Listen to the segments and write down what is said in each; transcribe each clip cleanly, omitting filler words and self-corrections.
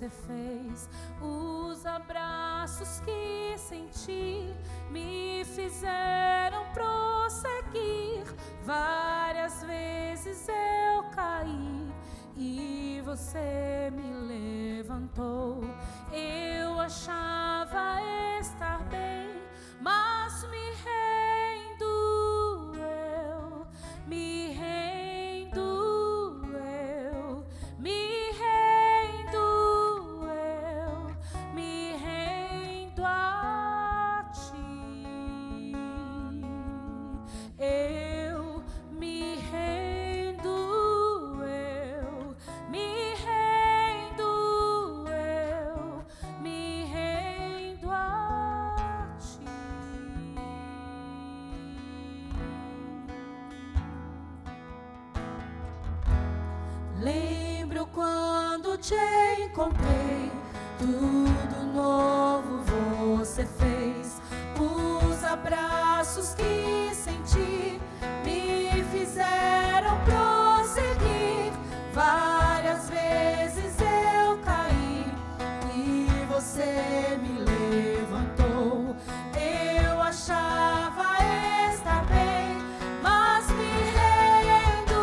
você fez, os abraços que senti me fizeram prosseguir. Várias vezes eu caí e você me levantou. Eu achava estar bem, mas me rendo eu, me rendo eu, me rendo eu, me rendo a ti. Eu me rendo eu, me rendo eu, me rendo a ti. Lembro quando te encontrei, tudo novo você fez. Os abraços que senti me fizeram prosseguir. Várias vezes eu caí e você me levantou. Eu achava estar bem, mas me rendo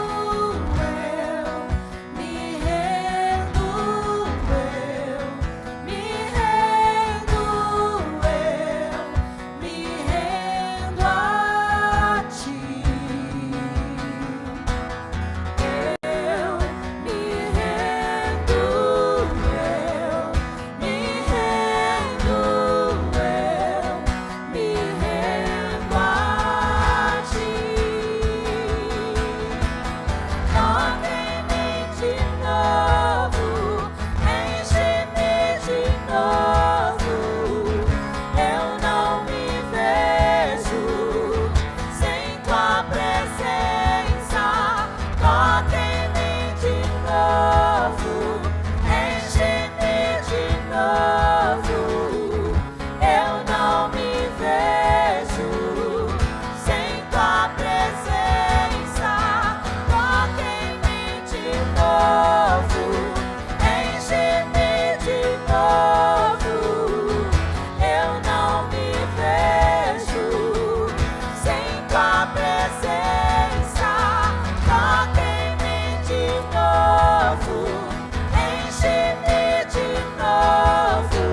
eu, me rendo eu, me rendo eu, me rendo a ti. Eu me rendo eu, me rendo eu, me rendo a ti. Toca em mim de novo, enche-me de novo. Eu não me vejo sem tua presença. Toca em mim de novo, enche-me de novo. Eu não me vejo sem tua presença. Toca em mim de novo, enche-me de novo. Eu não me vejo sem tua presença. Toca em mim de novo, enche-me de novo.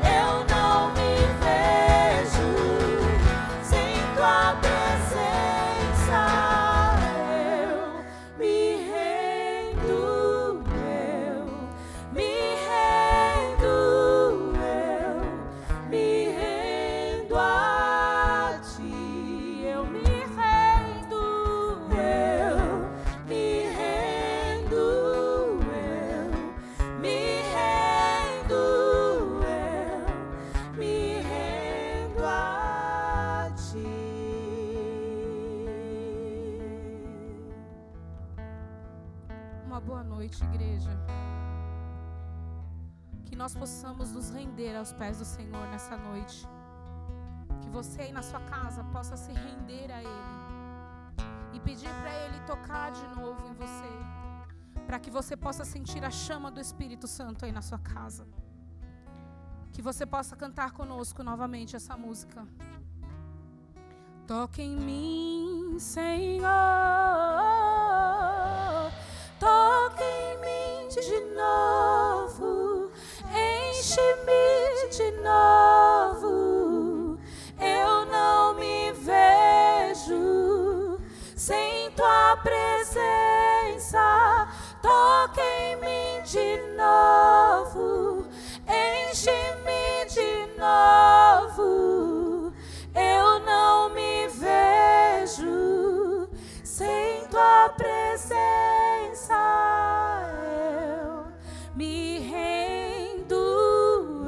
Eu não me vejo sem tua presença. Eu me rendo eu, me rendo eu, me rendo a ti. Eu me rendo eu, me rendo eu, me rendo eu, me rendo a ti. Uma boa noite, igreja. Que nós possamos nos render aos pés do Senhor nessa noite. Que você aí na sua casa possa se render a Ele e pedir para Ele tocar de novo em você, para que você possa sentir a chama do Espírito Santo aí na sua casa. Que você possa cantar conosco novamente essa música. Toca em mim, Senhor. Toca em mim de novo. Enche-me de novo. Eu não me vejo sem tua presença. Toca em mim de novo. Enche-me de novo. Eu não me vejo sem tua presença. Eu me rendo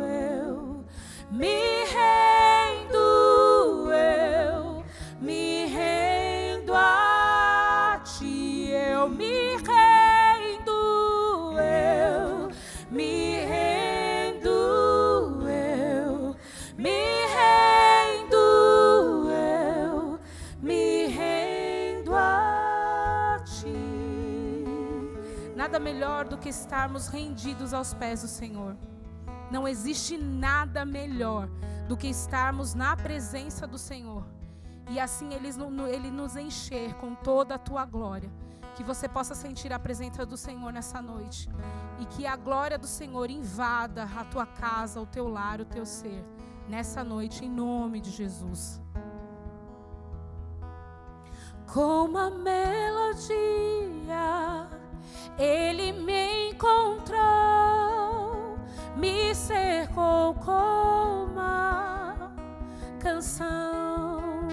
eu, me rendo eu, me rendo a ti. Eu me rendo eu, me rendo eu, me rendo eu, me rendo a ti. Nada melhor do que estarmos rendidos aos pés do Senhor. Não existe nada melhor do que estarmos na presença do Senhor. E assim Ele nos encher com toda a tua glória. Que você possa sentir a presença do Senhor nessa noite. E que a glória do Senhor invada a tua casa, o teu lar, o teu ser. Nessa noite, em nome de Jesus. Com uma melodia, Ele me encontrou, me cercou com uma canção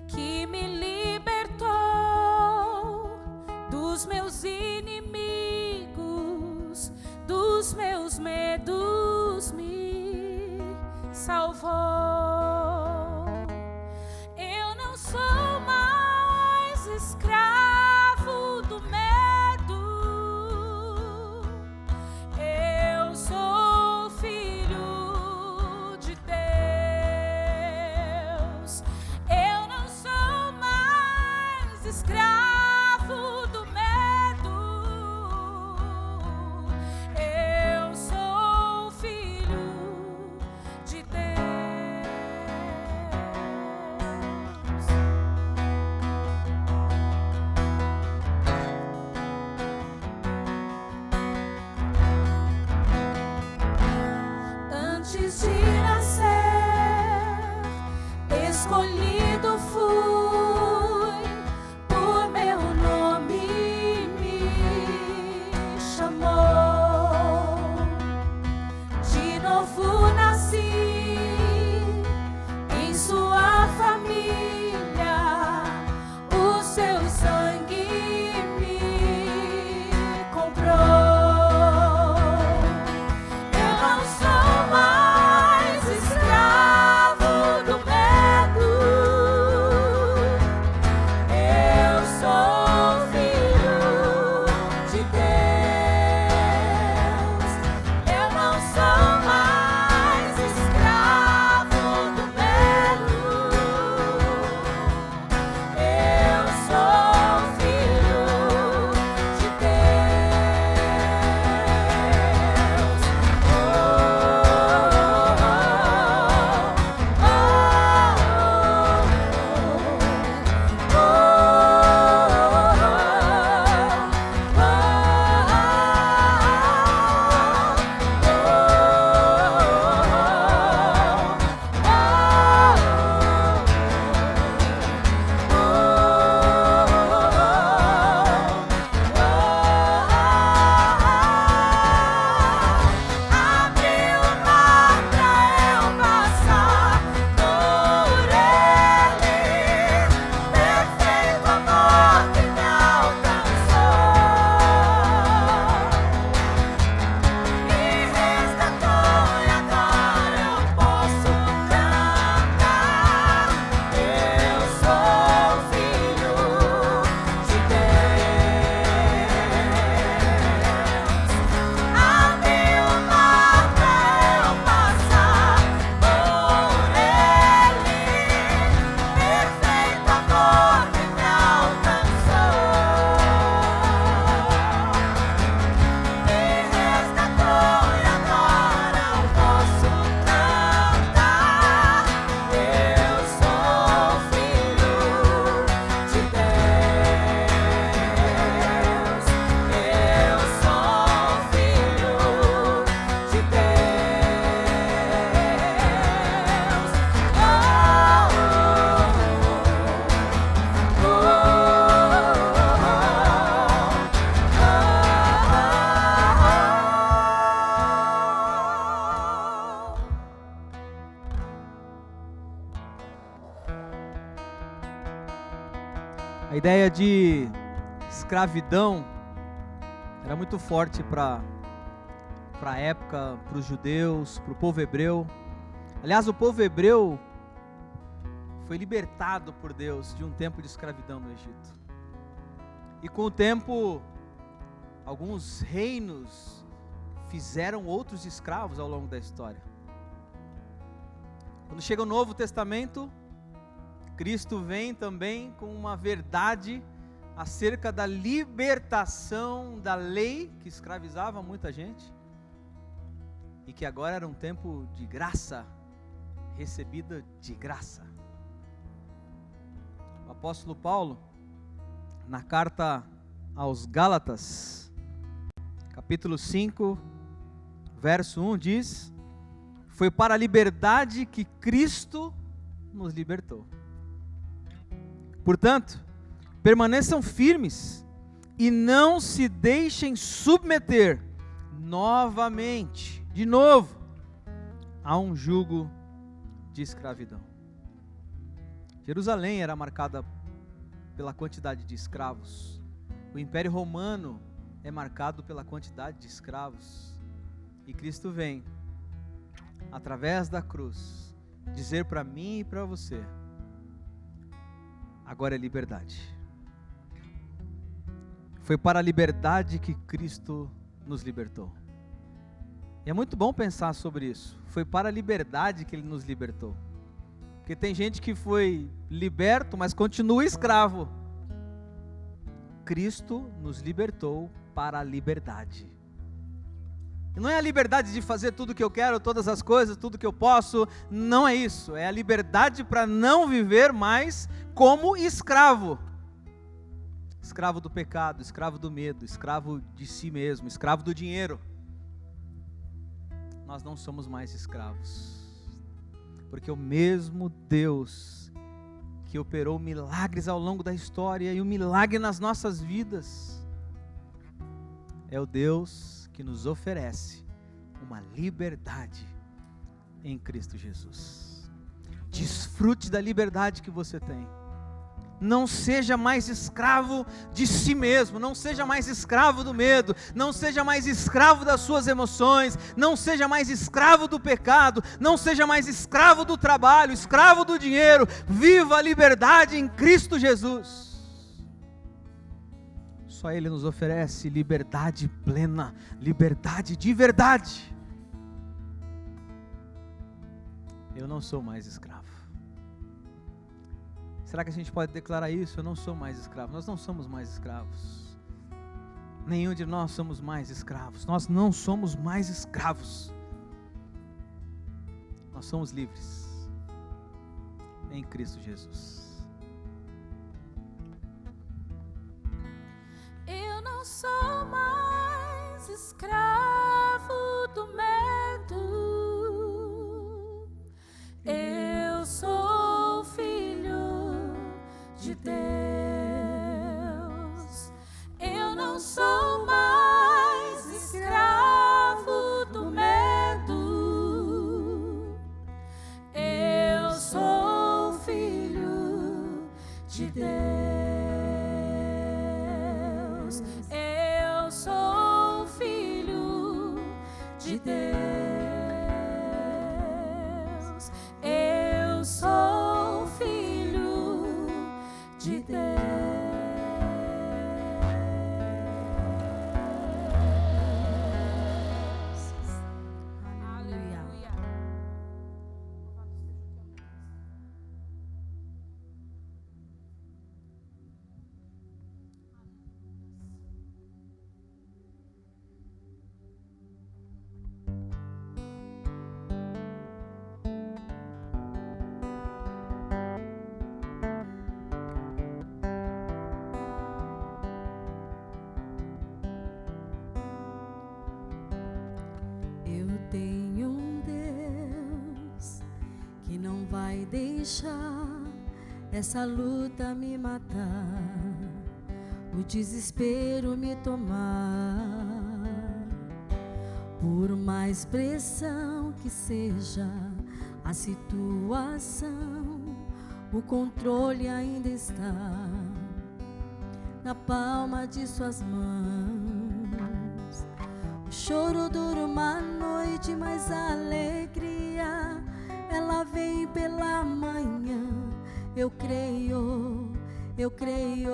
que me libertou dos meus inimigos, dos meus medos, me salvou. Eu não sou mais escravo do medo, eu sou filho de Deus. Eu não sou mais escravo do medo, eu sou filho de Deus. Antes de nascer, escolhido fui, por meu nome me chamou. De novo nasci em sua família, o seu sangue me comprou. Eu não sou mais escravo do medo, eu sou filho de Deus. Eu não sou mais escravo do medo, eu sou filho de Deus. Abriu o mar pra eu passar por ele, perfeito amor que me alcançou, me resgatou e agora eu posso cantar. Eu sou filho de Deus. Abriu o mar pra eu passar por ele, perfeito amor que me alcançou, me resgatou e agora eu posso cantar. Eu sou filho de Deus. Eu sou filho de A ideia de escravidão era muito forte para a época, para os judeus, para o povo hebreu. Aliás, o povo hebreu foi libertado por Deus de um tempo de escravidão no Egito. E com o tempo, alguns reinos fizeram outros escravos ao longo da história. Quando chega o Novo Testamento, Cristo vem também com uma verdade acerca da libertação da lei que escravizava muita gente e que agora era um tempo de graça, recebida de graça. O apóstolo Paulo, na carta aos Gálatas, capítulo 5, verso 1 diz: foi para a liberdade que Cristo nos libertou. Portanto, permaneçam firmes e não se deixem submeter novamente, de novo, a um jugo de escravidão. Jerusalém era marcada pela quantidade de escravos. O Império Romano é marcado pela quantidade de escravos. E Cristo vem, através da cruz, dizer para mim e para você: agora é liberdade. Foi para a liberdade que Cristo nos libertou. E é muito bom pensar sobre isso. Foi para a liberdade que Ele nos libertou. Porque tem gente que foi liberto, mas continua escravo. Cristo nos libertou para a liberdade. E não é a liberdade de fazer tudo o que eu quero, todas as coisas, tudo que eu posso. Não é isso. É a liberdade para não viver mais como escravo. Escravo do pecado, escravo do medo, escravo de si mesmo, escravo do dinheiro. Nós não somos mais escravos, porque o mesmo Deus que operou milagres ao longo da história e um milagre nas nossas vidas, é o Deus que nos oferece uma liberdade em Cristo Jesus. Desfrute da liberdade que você tem. Não seja mais escravo de si mesmo, não seja mais escravo do medo, não seja mais escravo das suas emoções, não seja mais escravo do pecado, não seja mais escravo do trabalho, escravo do dinheiro. Viva a liberdade em Cristo Jesus. Só Ele nos oferece liberdade plena, liberdade de verdade. Eu não sou mais escravo. Será que a gente pode declarar isso? Eu não sou mais escravo. Nós não somos mais escravos. Nenhum de nós somos mais escravos. Nós não somos mais escravos. Nós somos livres em Cristo Jesus. Eu não sou mais escravo do medo. Eu sou filho de Deus. Eu não sou mais escravo do medo. Eu sou filho de Deus. Eu sou filho de Deus. Eu sou filho de Deus. Aleluia. Eu tenho um Deus que não vai deixar essa luta me matar, o desespero me tomar. Por mais pressão que seja a situação, o controle ainda está na palma de suas mãos. O choro dura uma noite, mas a alegria, ela vem pela manhã. Eu creio, eu creio.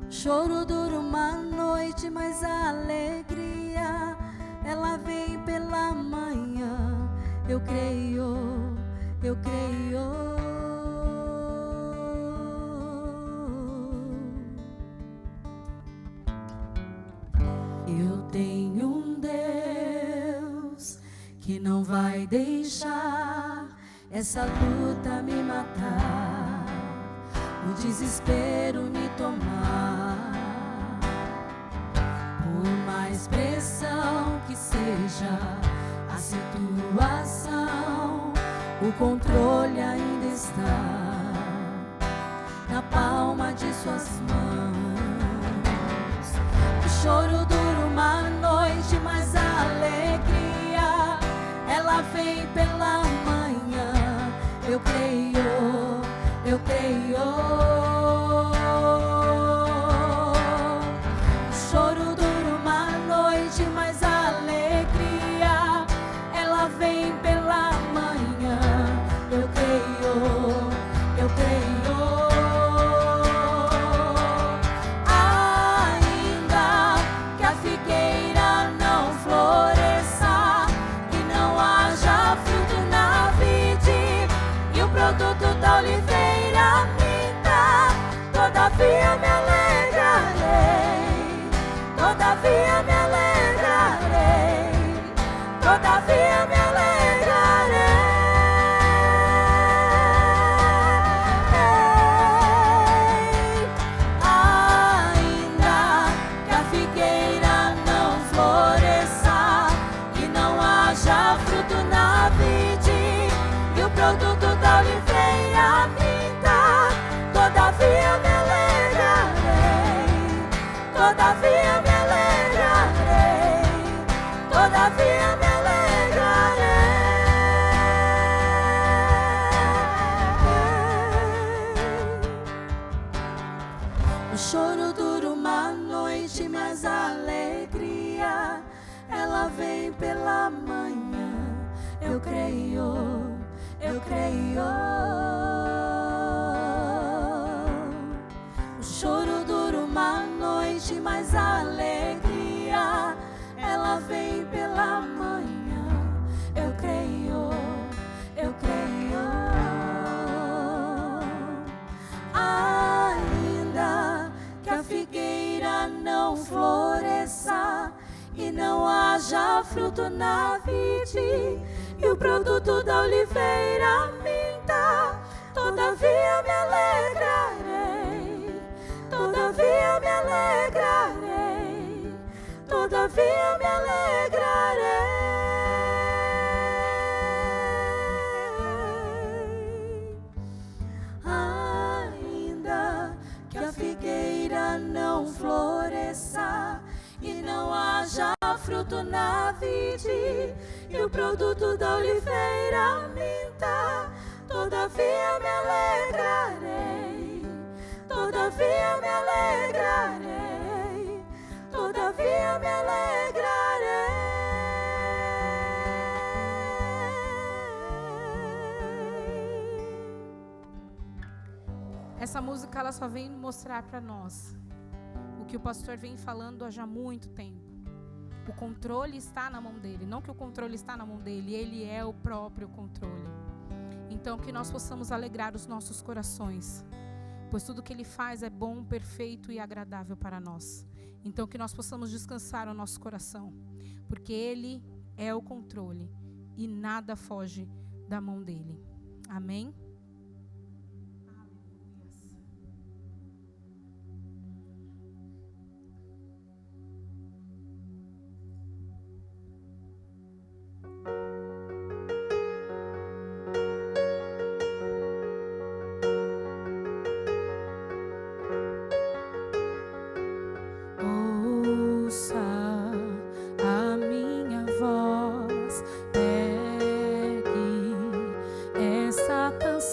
O choro dura uma noite, mas a alegria, ela vem pela manhã. Eu creio, eu creio. deixar essa luta me matar, o desespero me tomar. Por mais pressão que seja a situação, o controle ainda está na palma de suas mãos. O choro dura uma noite, mas a alegria, ela vem pela manhã. Eu creio, eu creio. O choro dura uma noite, mas a alegria, ela vem pela manhã. Eu creio, eu creio. Ainda que a figueira não floresça e não haja fruto na vide e o produto da oliveira minta, todavia me alegrarei, todavia me alegrarei, todavia me alegrarei. Ainda que a figueira não floresça e não haja fruto na vide e o produto da oliveira minta, todavia me alegrarei, todavia me alegrarei, todavia me alegrarei. O choro dura uma noite, mas a alegria, ela vem pela manhã. Eu creio, eu creio. O choro dura uma noite, mas a alegria, ela vem pela manhã. Eu creio, eu creio. Ainda que a figueira não floresça e não haja fruto na vide e o produto da oliveira minta, todavia me alegrarei, todavia me alegrarei, todavia me alegrarei. Ainda que a figueira não floresça e não haja fruto na vide e o produto da oliveira minta, todavia me alegrarei, todavia me alegrarei, todavia me alegrarei. Essa música ela só vem mostrar para nós o que o pastor vem falando há já muito tempo. O controle está na mão dele. Não que o controle está na mão dele, ele é o próprio controle. Então que nós possamos alegrar os nossos corações, pois tudo que ele faz é bom, perfeito e agradável para nós. Então que nós possamos descansar o nosso coração, porque ele é o controle e nada foge da mão dele. Amém? Essa canção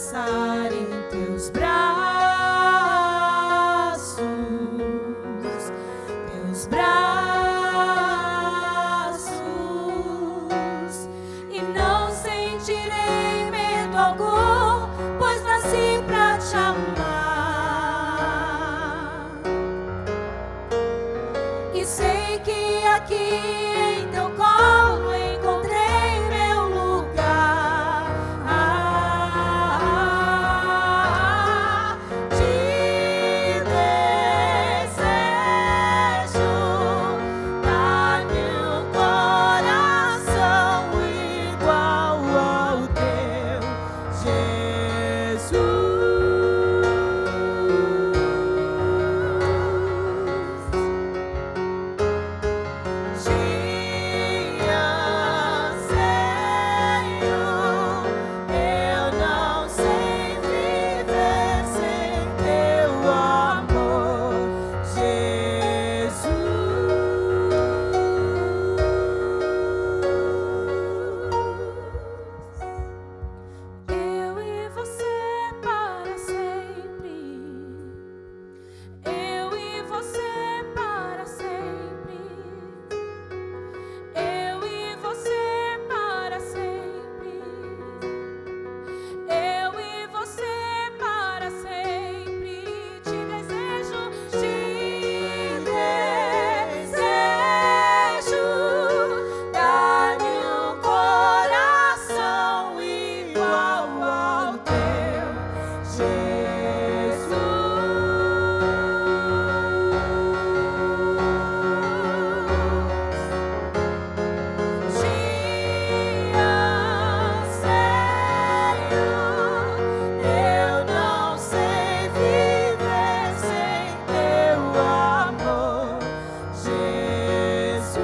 descansar em teus braços, teus braços, e não sentirei medo algum, pois nasci pra te amar. E sei que aqui em teu colo encontrei meu lugar. Te desejo, dá-me um coração igual ao teu, Jesus. Eu não sei viver sem teu amor, Jesus. Eu e você para sempre. Eu e você para sempre. Eu e você para sempre. Eu e você para sempre. Te desejo, dá-me um coração igual ao teu, Jesus. Eu não sei viver sem teu amor, Jesus.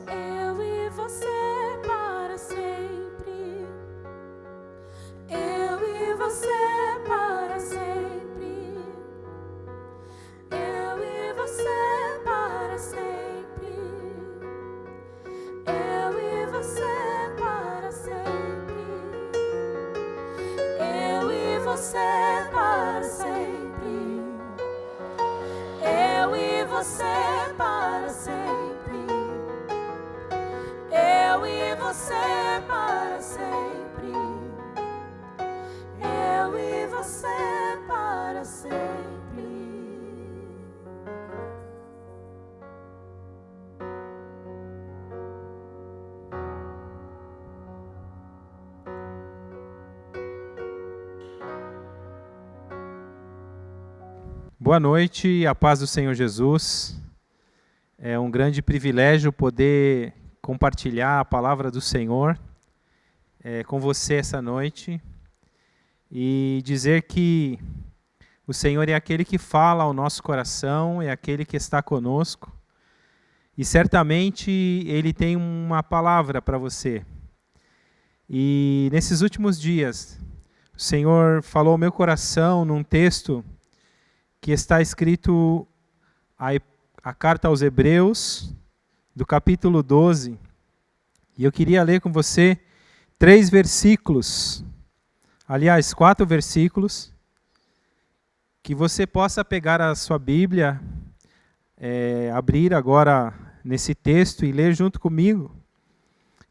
Eu e você para sempre. Eu e você para sempre. Eu e você para sempre. Eu e você para sempre. Eu e você para sempre. Eu e você para sempre. Eu e você para sempre. Eu e você para sempre. Boa noite, a paz do Senhor Jesus. É um grande privilégio poder compartilhar a palavra do Senhor com você essa noite e dizer que o Senhor é aquele que fala ao nosso coração, é aquele que está conosco e certamente Ele tem uma palavra para você. E nesses últimos dias, o Senhor falou ao meu coração num texto que está escrito a carta aos Hebreus, do capítulo 12. E eu queria ler com você 3 versículos, aliás, 4 versículos, que você possa pegar a sua Bíblia, abrir agora nesse texto e ler junto comigo.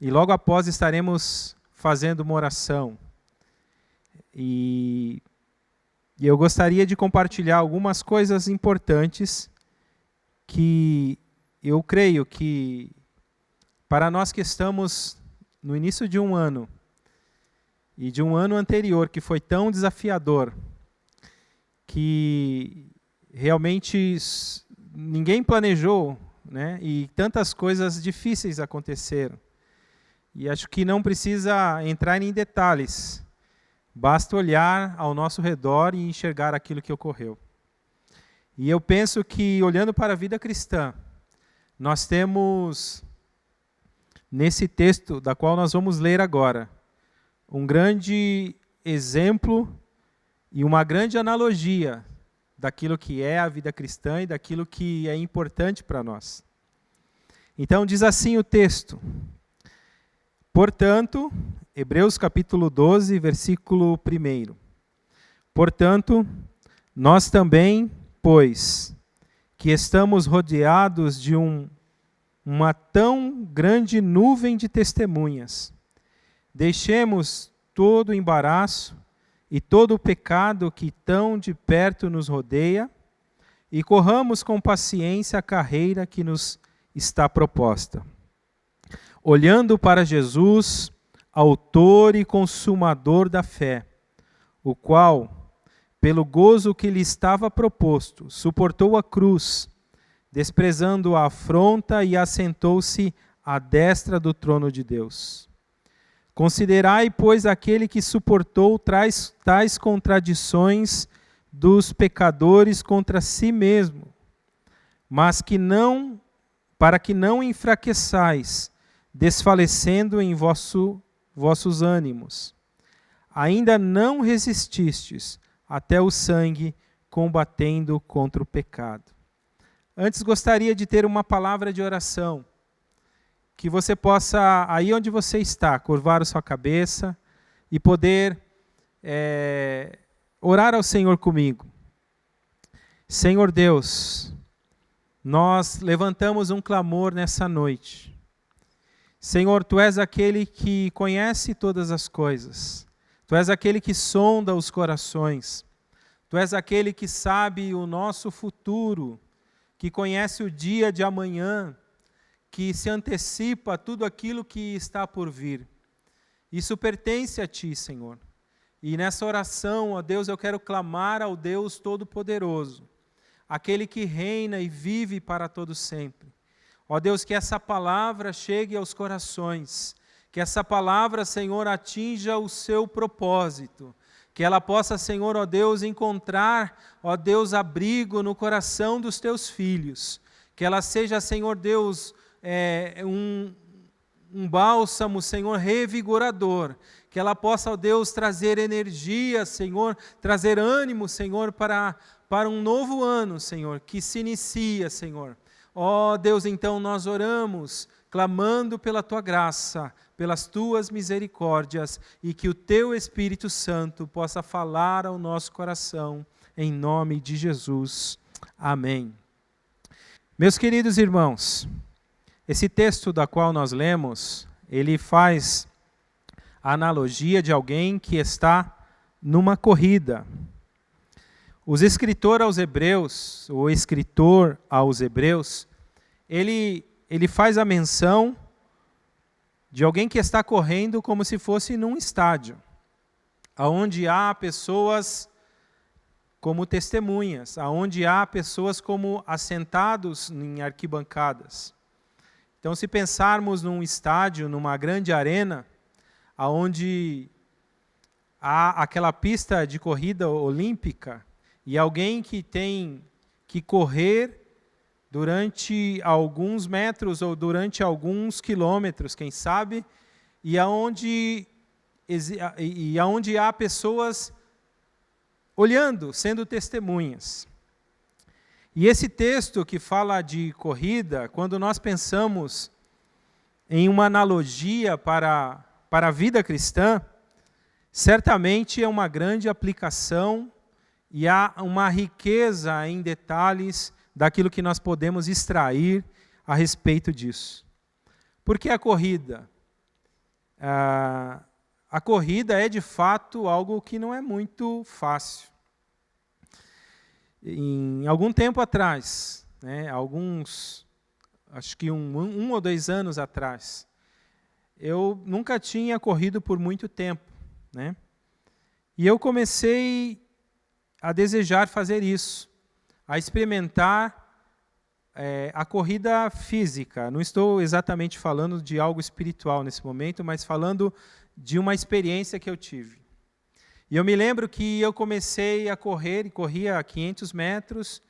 E logo após estaremos fazendo uma oração. E eu gostaria de compartilhar algumas coisas importantes que eu creio que para nós que estamos no início de um ano e de um ano anterior que foi tão desafiador, que realmente ninguém planejou, né? E tantas coisas difíceis aconteceram. E acho que não precisa entrar em detalhes. Basta olhar ao nosso redor e enxergar aquilo que ocorreu. E eu penso que, olhando para a vida cristã, nós temos, nesse texto, da qual nós vamos ler agora, um grande exemplo e uma grande analogia daquilo que é a vida cristã e daquilo que é importante para nós. Então diz assim o texto: portanto, Hebreus capítulo 12, versículo 1. Portanto, nós também, pois, que estamos rodeados de uma tão grande nuvem de testemunhas, deixemos todo o embaraço e todo o pecado que tão de perto nos rodeia e corramos com paciência a carreira que nos está proposta. Olhando para Jesus, autor e consumador da fé, o qual, pelo gozo que lhe estava proposto, suportou a cruz, desprezando a afronta e assentou-se à destra do trono de Deus. Considerai, pois, aquele que suportou tais contradições dos pecadores contra si mesmo, mas para que não enfraqueçais, desfalecendo em vossos ânimos. Ainda não resististes até o sangue, combatendo contra o pecado. Antes gostaria de ter uma palavra de oração, que você possa, aí onde você está, curvar a sua cabeça e poder orar ao Senhor comigo. Senhor Deus, nós levantamos um clamor nessa noite. Senhor, Tu és aquele que conhece todas as coisas. Tu és aquele que sonda os corações. Tu és aquele que sabe o nosso futuro, que conhece o dia de amanhã, que se antecipa a tudo aquilo que está por vir. Isso pertence a Ti, Senhor. E nessa oração, ó Deus, eu quero clamar ao Deus Todo-Poderoso, aquele que reina e vive para todo sempre. Ó Deus, que essa palavra chegue aos corações, que essa palavra, Senhor, atinja o seu propósito, que ela possa, Senhor, ó Deus, encontrar, ó Deus, abrigo no coração dos Teus filhos, que ela seja, Senhor Deus, um bálsamo, Senhor, revigorador, que ela possa, ó Deus, trazer energia, Senhor, trazer ânimo, Senhor, para um novo ano, Senhor, que se inicia, Senhor. Ó Deus, então nós oramos, clamando pela Tua graça, pelas Tuas misericórdias, e que o Teu Espírito Santo possa falar ao nosso coração, em nome de Jesus. Amém. Meus queridos irmãos, esse texto da qual nós lemos, ele faz a analogia de alguém que está numa corrida. O escritor aos Hebreus, ele faz a menção de alguém que está correndo como se fosse num estádio, onde há pessoas como testemunhas, onde há pessoas como assentados em arquibancadas. Então, se pensarmos num estádio, numa grande arena, onde há aquela pista de corrida olímpica, e alguém que tem que correr durante alguns metros ou durante alguns quilômetros, quem sabe, e aonde há pessoas olhando, sendo testemunhas. E esse texto que fala de corrida, quando nós pensamos em uma analogia para a vida cristã, certamente é uma grande aplicação e há uma riqueza em detalhes daquilo que nós podemos extrair a respeito disso. Por que a corrida? A corrida é de fato algo que não é muito fácil. Em algum tempo atrás, acho que um ou 2 anos atrás, eu nunca tinha corrido por muito tempo, né? E eu comecei a desejar fazer isso, a experimentar a corrida física. Não estou exatamente falando de algo espiritual nesse momento, mas falando de uma experiência que eu tive. E eu me lembro que eu comecei a correr, e corria 500 metros,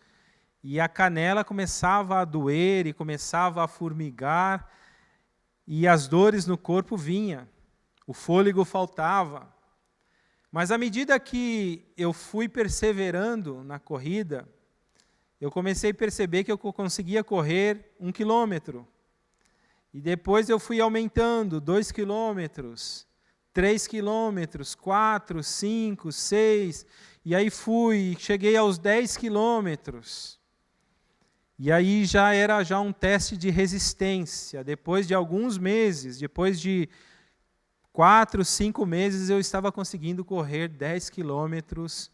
e a canela começava a doer, e começava a formigar, e as dores no corpo vinham, o fôlego faltava. Mas à medida que eu fui perseverando na corrida, eu comecei a perceber que eu conseguia correr 1 quilômetro, E depois eu fui aumentando, 2 quilômetros, 3 quilômetros, 4, 5, 6, e aí cheguei aos 10 quilômetros. E aí já era um teste de resistência. Depois de alguns meses, depois de 4, 5 meses, eu estava conseguindo correr 10 quilômetros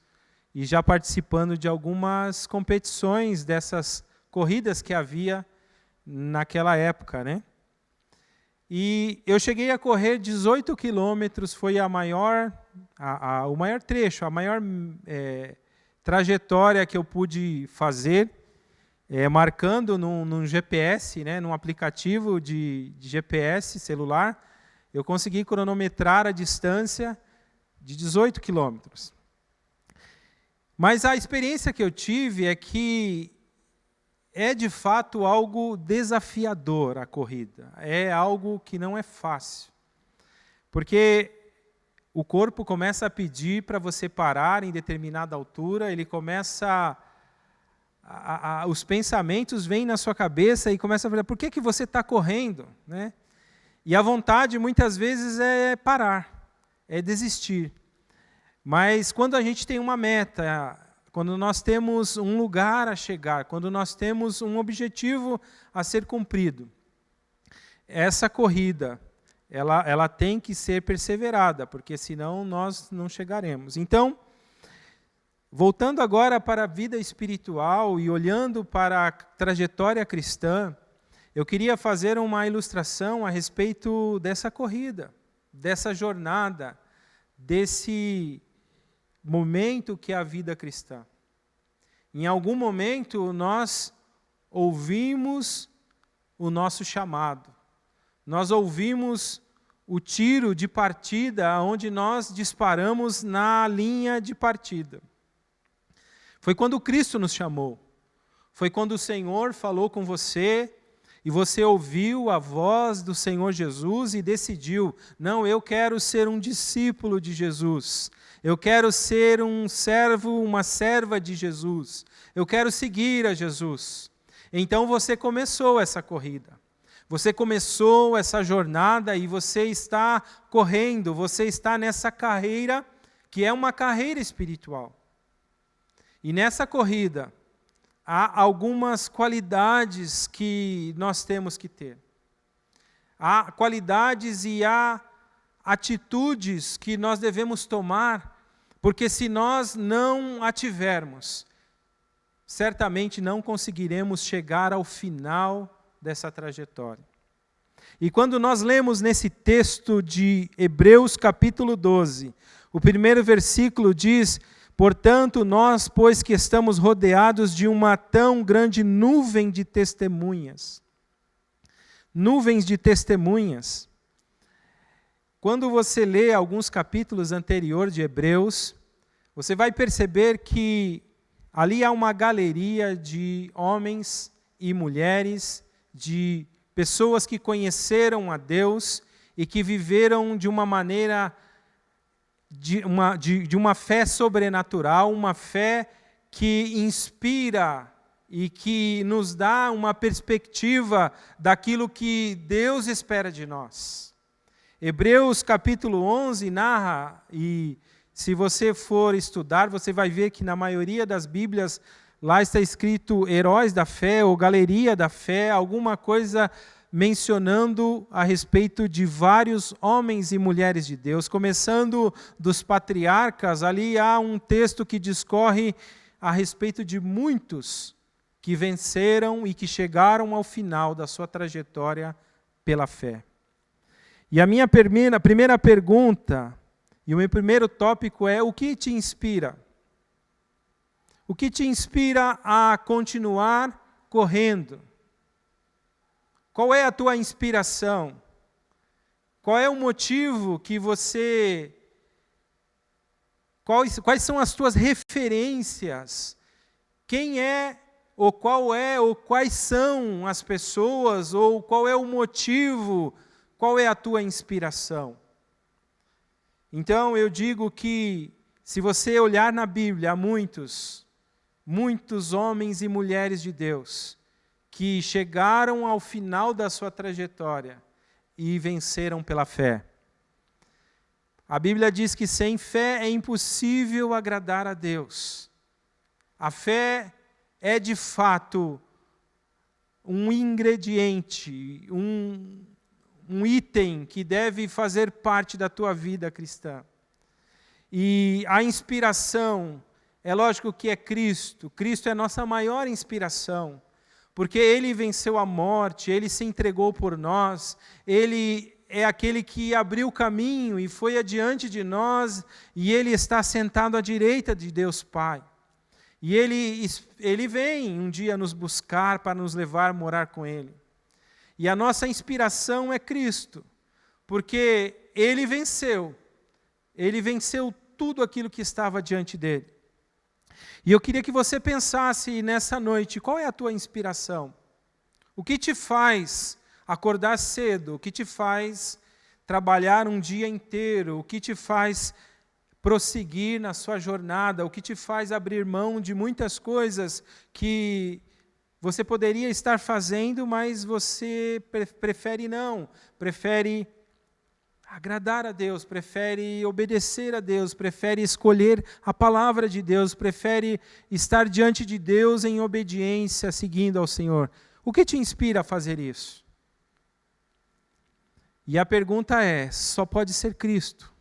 e já participando de algumas competições dessas corridas que havia naquela época, né? E eu cheguei a correr 18 quilômetros, foi o maior trecho, a maior trajetória que eu pude fazer, marcando num GPS, né, num aplicativo de GPS celular, eu consegui cronometrar a distância de 18 quilômetros. Mas a experiência que eu tive é que é de fato algo desafiador a corrida, é algo que não é fácil, porque o corpo começa a pedir para você parar em determinada altura, ele começa os pensamentos vêm na sua cabeça e começa a falar, por que você está correndo? Né? E a vontade muitas vezes é parar, é desistir. Mas quando a gente tem uma meta, quando nós temos um lugar a chegar, quando nós temos um objetivo a ser cumprido, essa corrida, ela tem que ser perseverada, porque senão nós não chegaremos. Então, voltando agora para a vida espiritual e olhando para a trajetória cristã, eu queria fazer uma ilustração a respeito dessa corrida, dessa jornada, desse momento que é a vida cristã. Em algum momento nós ouvimos o nosso chamado, nós ouvimos o tiro de partida onde nós disparamos na linha de partida. Foi quando Cristo nos chamou, foi quando o Senhor falou com você e você ouviu a voz do Senhor Jesus e decidiu, não, eu quero ser um discípulo de Jesus, eu quero ser um servo, uma serva de Jesus, eu quero seguir a Jesus. Então você começou essa corrida, você começou essa jornada e você está correndo, você está nessa carreira que é uma carreira espiritual. E nessa corrida, há algumas qualidades que nós temos que ter. Há qualidades e há atitudes que nós devemos tomar, porque se nós não a tivermos, certamente não conseguiremos chegar ao final dessa trajetória. E quando nós lemos nesse texto de Hebreus capítulo 12, o primeiro versículo diz: portanto, nós, pois que estamos rodeados de uma tão grande nuvem de testemunhas. Nuvens de testemunhas. Quando você lê alguns capítulos anteriores de Hebreus, você vai perceber que ali há uma galeria de homens e mulheres, de pessoas que conheceram a Deus e que viveram de uma maneira de uma fé sobrenatural, uma fé que inspira e que nos dá uma perspectiva daquilo que Deus espera de nós. Hebreus capítulo 11 narra, e se você for estudar, você vai ver que na maioria das Bíblias, lá está escrito heróis da fé ou galeria da fé, alguma coisa mencionando a respeito de vários homens e mulheres de Deus, começando dos patriarcas, ali há um texto que discorre a respeito de muitos que venceram e que chegaram ao final da sua trajetória pela fé. E a minha primeira pergunta, e o meu primeiro tópico é: o que te inspira? O que te inspira a continuar correndo? Qual é a tua inspiração? Qual é o motivo que você... Quais são as tuas referências? Quem é, ou qual é, ou quais são as pessoas, ou qual é o motivo, qual é a tua inspiração? Então eu digo que, se você olhar na Bíblia, há muitos homens e mulheres de Deus que chegaram ao final da sua trajetória e venceram pela fé. A Bíblia diz que sem fé é impossível agradar a Deus. A fé é de fato um ingrediente, um item que deve fazer parte da tua vida cristã. E a inspiração, é lógico que é Cristo. Cristo é a nossa maior inspiração, porque Ele venceu a morte, Ele se entregou por nós, Ele é aquele que abriu o caminho e foi adiante de nós, e Ele está sentado à direita de Deus Pai. E Ele vem um dia nos buscar para nos levar a morar com Ele. E a nossa inspiração é Cristo, porque Ele venceu tudo aquilo que estava diante dele. E eu queria que você pensasse nessa noite, qual é a tua inspiração? O que te faz acordar cedo? O que te faz trabalhar um dia inteiro? O que te faz prosseguir na sua jornada? O que te faz abrir mão de muitas coisas que você poderia estar fazendo, mas você prefere não, prefere agradar a Deus, prefere obedecer a Deus, prefere escolher a palavra de Deus, prefere estar diante de Deus em obediência, seguindo ao Senhor. O que te inspira a fazer isso? E a pergunta é, só pode ser Cristo.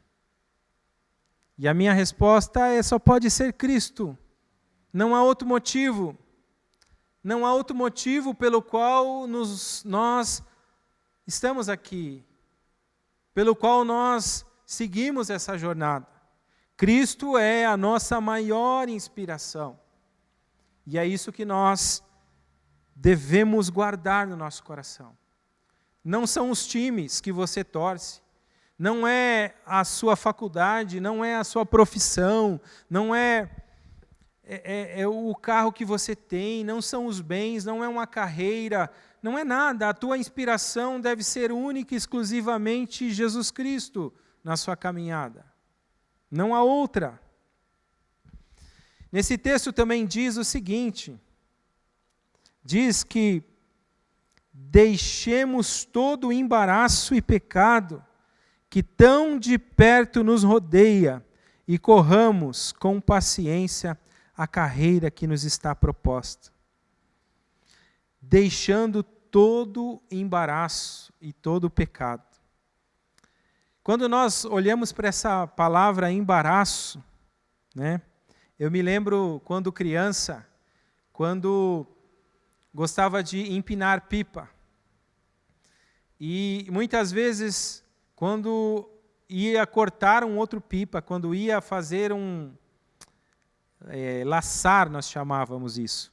E a minha resposta é, só pode ser Cristo. Não há outro motivo. Não há outro motivo pelo qual nós estamos aqui, pelo qual nós seguimos essa jornada. Cristo é a nossa maior inspiração. E é isso que nós devemos guardar no nosso coração. Não são os times que você torce, não é a sua faculdade, não é a sua profissão, não é o carro que você tem, não são os bens, não é uma carreira, não é nada. A tua inspiração deve ser única e exclusivamente Jesus Cristo na sua caminhada. Não há outra. Nesse texto também diz o seguinte, diz que deixemos todo o embaraço e pecado que tão de perto nos rodeia e corramos com paciência a carreira que nos está proposta. Deixando todo embaraço e todo pecado. Quando nós olhamos para essa palavra embaraço, né, eu me lembro quando criança, quando gostava de empinar pipa. E muitas vezes, quando ia cortar um outro pipa, quando ia fazer laçar, nós chamávamos isso.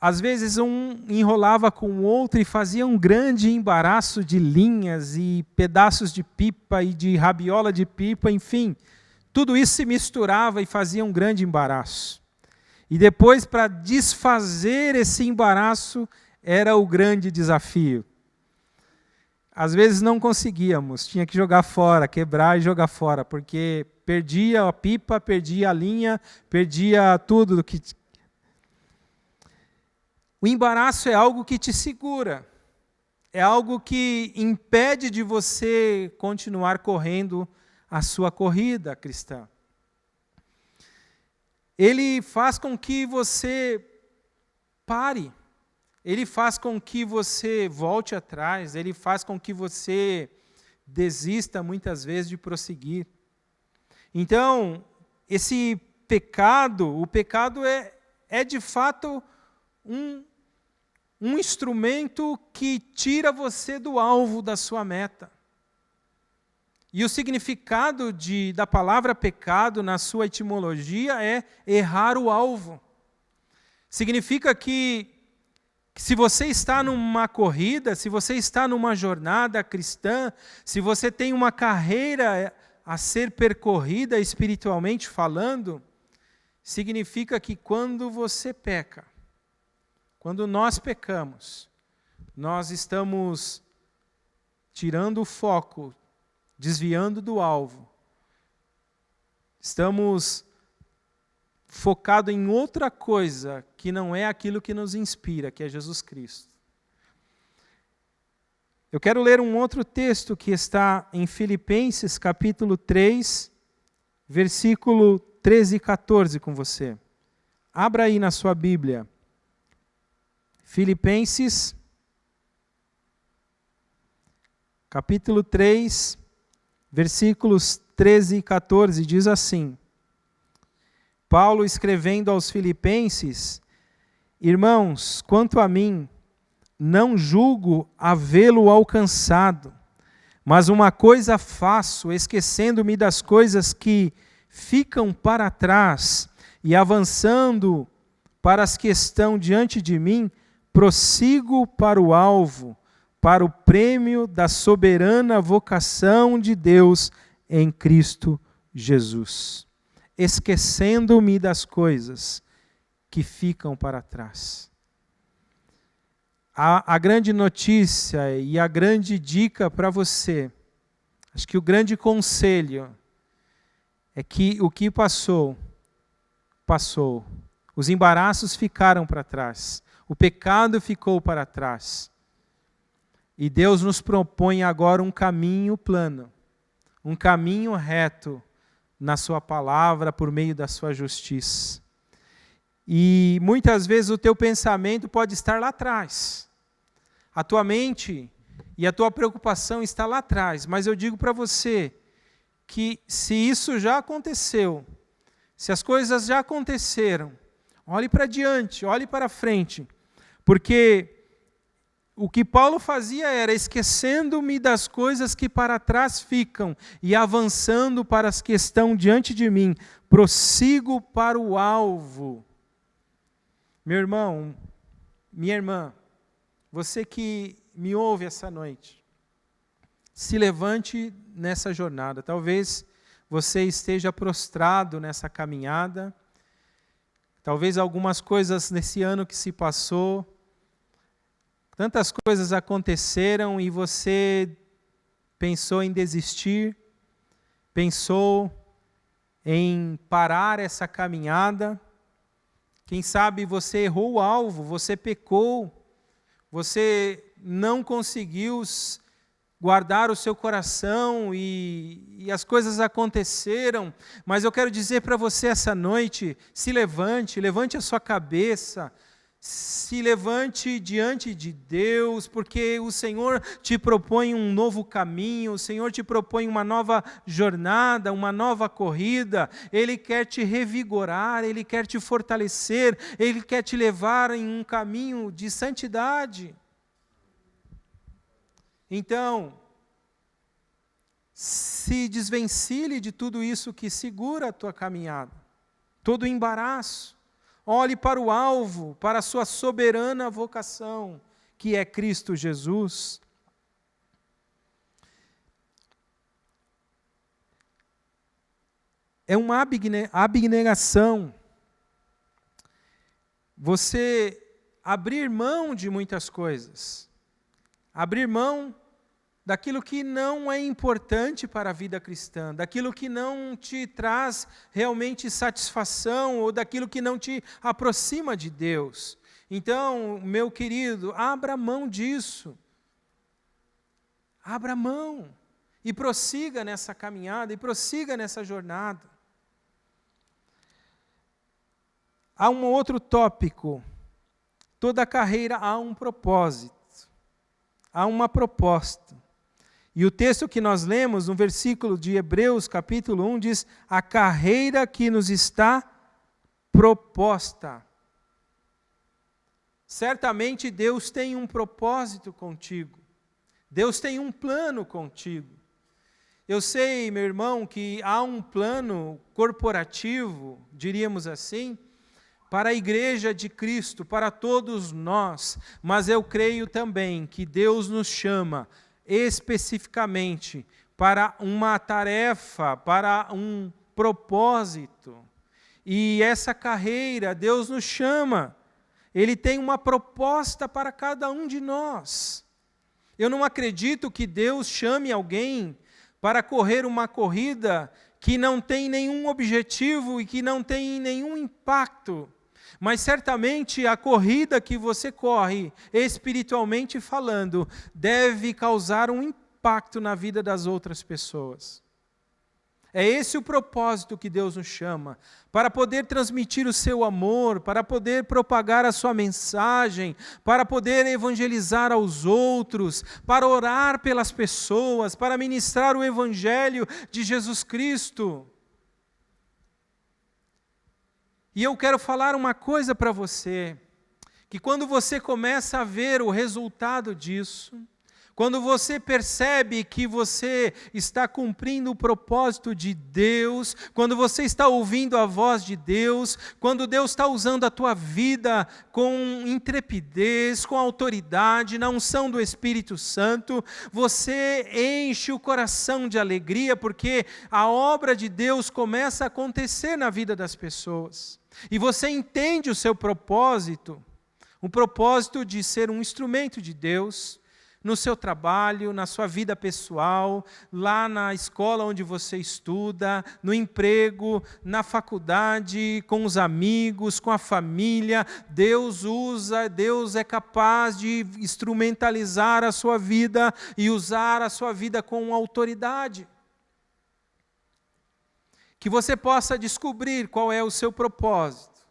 Às vezes um enrolava com o outro e fazia um grande embaraço de linhas e pedaços de pipa e de rabiola de pipa, enfim. Tudo isso se misturava e fazia um grande embaraço. E depois, para desfazer esse embaraço, era o grande desafio. Às vezes não conseguíamos, tinha que jogar fora, quebrar e jogar fora, porque perdia a pipa, perdia a linha, perdia tudo do que... O embaraço é algo que te segura, é algo que impede de você continuar correndo a sua corrida cristã. Ele faz com que você pare, ele faz com que você volte atrás, ele faz com que você desista muitas vezes de prosseguir. Então, esse pecado, o pecado é de fato um instrumento que tira você do alvo da sua meta. E o significado da palavra pecado na sua etimologia é errar o alvo. Significa que se você está numa corrida, se você está numa jornada cristã, se você tem uma carreira a ser percorrida espiritualmente falando, significa que quando você peca, quando nós pecamos, nós estamos tirando o foco, desviando do alvo. Estamos focado em outra coisa que não é aquilo que nos inspira, que é Jesus Cristo. Eu quero ler um outro texto que está em Filipenses, capítulo 3, versículo 13 e 14 com você. Abra aí na sua Bíblia. Filipenses, capítulo 3, versículos 13 e 14, diz assim: Paulo escrevendo aos Filipenses: Irmãos, quanto a mim, não julgo havê-lo alcançado, mas uma coisa faço, esquecendo-me das coisas que ficam para trás e avançando para as que estão diante de mim, prossigo para o alvo, para o prêmio da soberana vocação de Deus em Cristo Jesus. Esquecendo-me das coisas que ficam para trás. A grande notícia e a grande dica para você, acho que o grande conselho é que o que passou, passou. Os embaraços ficaram para trás. O pecado ficou para trás. E Deus nos propõe agora um caminho plano, um caminho reto na sua palavra por meio da sua justiça. E muitas vezes o teu pensamento pode estar lá atrás. A tua mente e a tua preocupação está lá atrás. Mas eu digo para você que se isso já aconteceu, se as coisas já aconteceram, olhe para diante, olhe para frente. Porque o que Paulo fazia era esquecendo-me das coisas que para trás ficam e avançando para as que estão diante de mim, prossigo para o alvo. Meu irmão, minha irmã, você que me ouve essa noite, se levante nessa jornada. Talvez você esteja prostrado nessa caminhada, talvez algumas coisas nesse ano que se passou, tantas coisas aconteceram e você pensou em desistir, pensou em parar essa caminhada. Quem sabe você errou o alvo, você pecou, você não conseguiu guardar o seu coração e as coisas aconteceram. Mas eu quero dizer para você essa noite, se levante, levante a sua cabeça, se levante diante de Deus, porque o Senhor te propõe um novo caminho, o Senhor te propõe uma nova jornada, uma nova corrida. Ele quer te revigorar, Ele quer te fortalecer, Ele quer te levar em um caminho de santidade. Então, se desvencilhe de tudo isso que segura a tua caminhada, todo o embaraço. Olhe para o alvo, para a sua soberana vocação, que é Cristo Jesus. É uma abnegação. Você abrir mão de muitas coisas. Abrir mão daquilo que não é importante para a vida cristã, daquilo que não te traz realmente satisfação ou daquilo que não te aproxima de Deus. Então, meu querido, abra mão disso. Abra mão e prossiga nessa caminhada e prossiga nessa jornada. Há um outro tópico. Toda carreira há um propósito. Há uma proposta. E o texto que nós lemos, no versículo de Hebreus, capítulo 1, diz: a carreira que nos está proposta. Certamente Deus tem um propósito contigo. Deus tem um plano contigo. Eu sei, meu irmão, que há um plano corporativo, diríamos assim, para a igreja de Cristo, para todos nós. Mas eu creio também que Deus nos chama especificamente para uma tarefa, para um propósito. E essa carreira, Deus nos chama. Ele tem uma proposta para cada um de nós. Eu não acredito que Deus chame alguém para correr uma corrida que não tem nenhum objetivo e que não tem nenhum impacto. Mas certamente a corrida que você corre, espiritualmente falando, deve causar um impacto na vida das outras pessoas. É esse o propósito que Deus nos chama, para poder transmitir o seu amor, para poder propagar a sua mensagem, para poder evangelizar aos outros, para orar pelas pessoas, para ministrar o evangelho de Jesus Cristo. E eu quero falar uma coisa para você, que quando você começa a ver o resultado disso, quando você percebe que você está cumprindo o propósito de Deus, quando você está ouvindo a voz de Deus, quando Deus está usando a tua vida com intrepidez, com autoridade, na unção do Espírito Santo, você enche o coração de alegria, porque a obra de Deus começa a acontecer na vida das pessoas. E você entende o seu propósito, o propósito de ser um instrumento de Deus, no seu trabalho, na sua vida pessoal, lá na escola onde você estuda, no emprego, na faculdade, com os amigos, com a família. Deus usa, Deus é capaz de instrumentalizar a sua vida e usar a sua vida com autoridade. Que você possa descobrir qual é o seu propósito.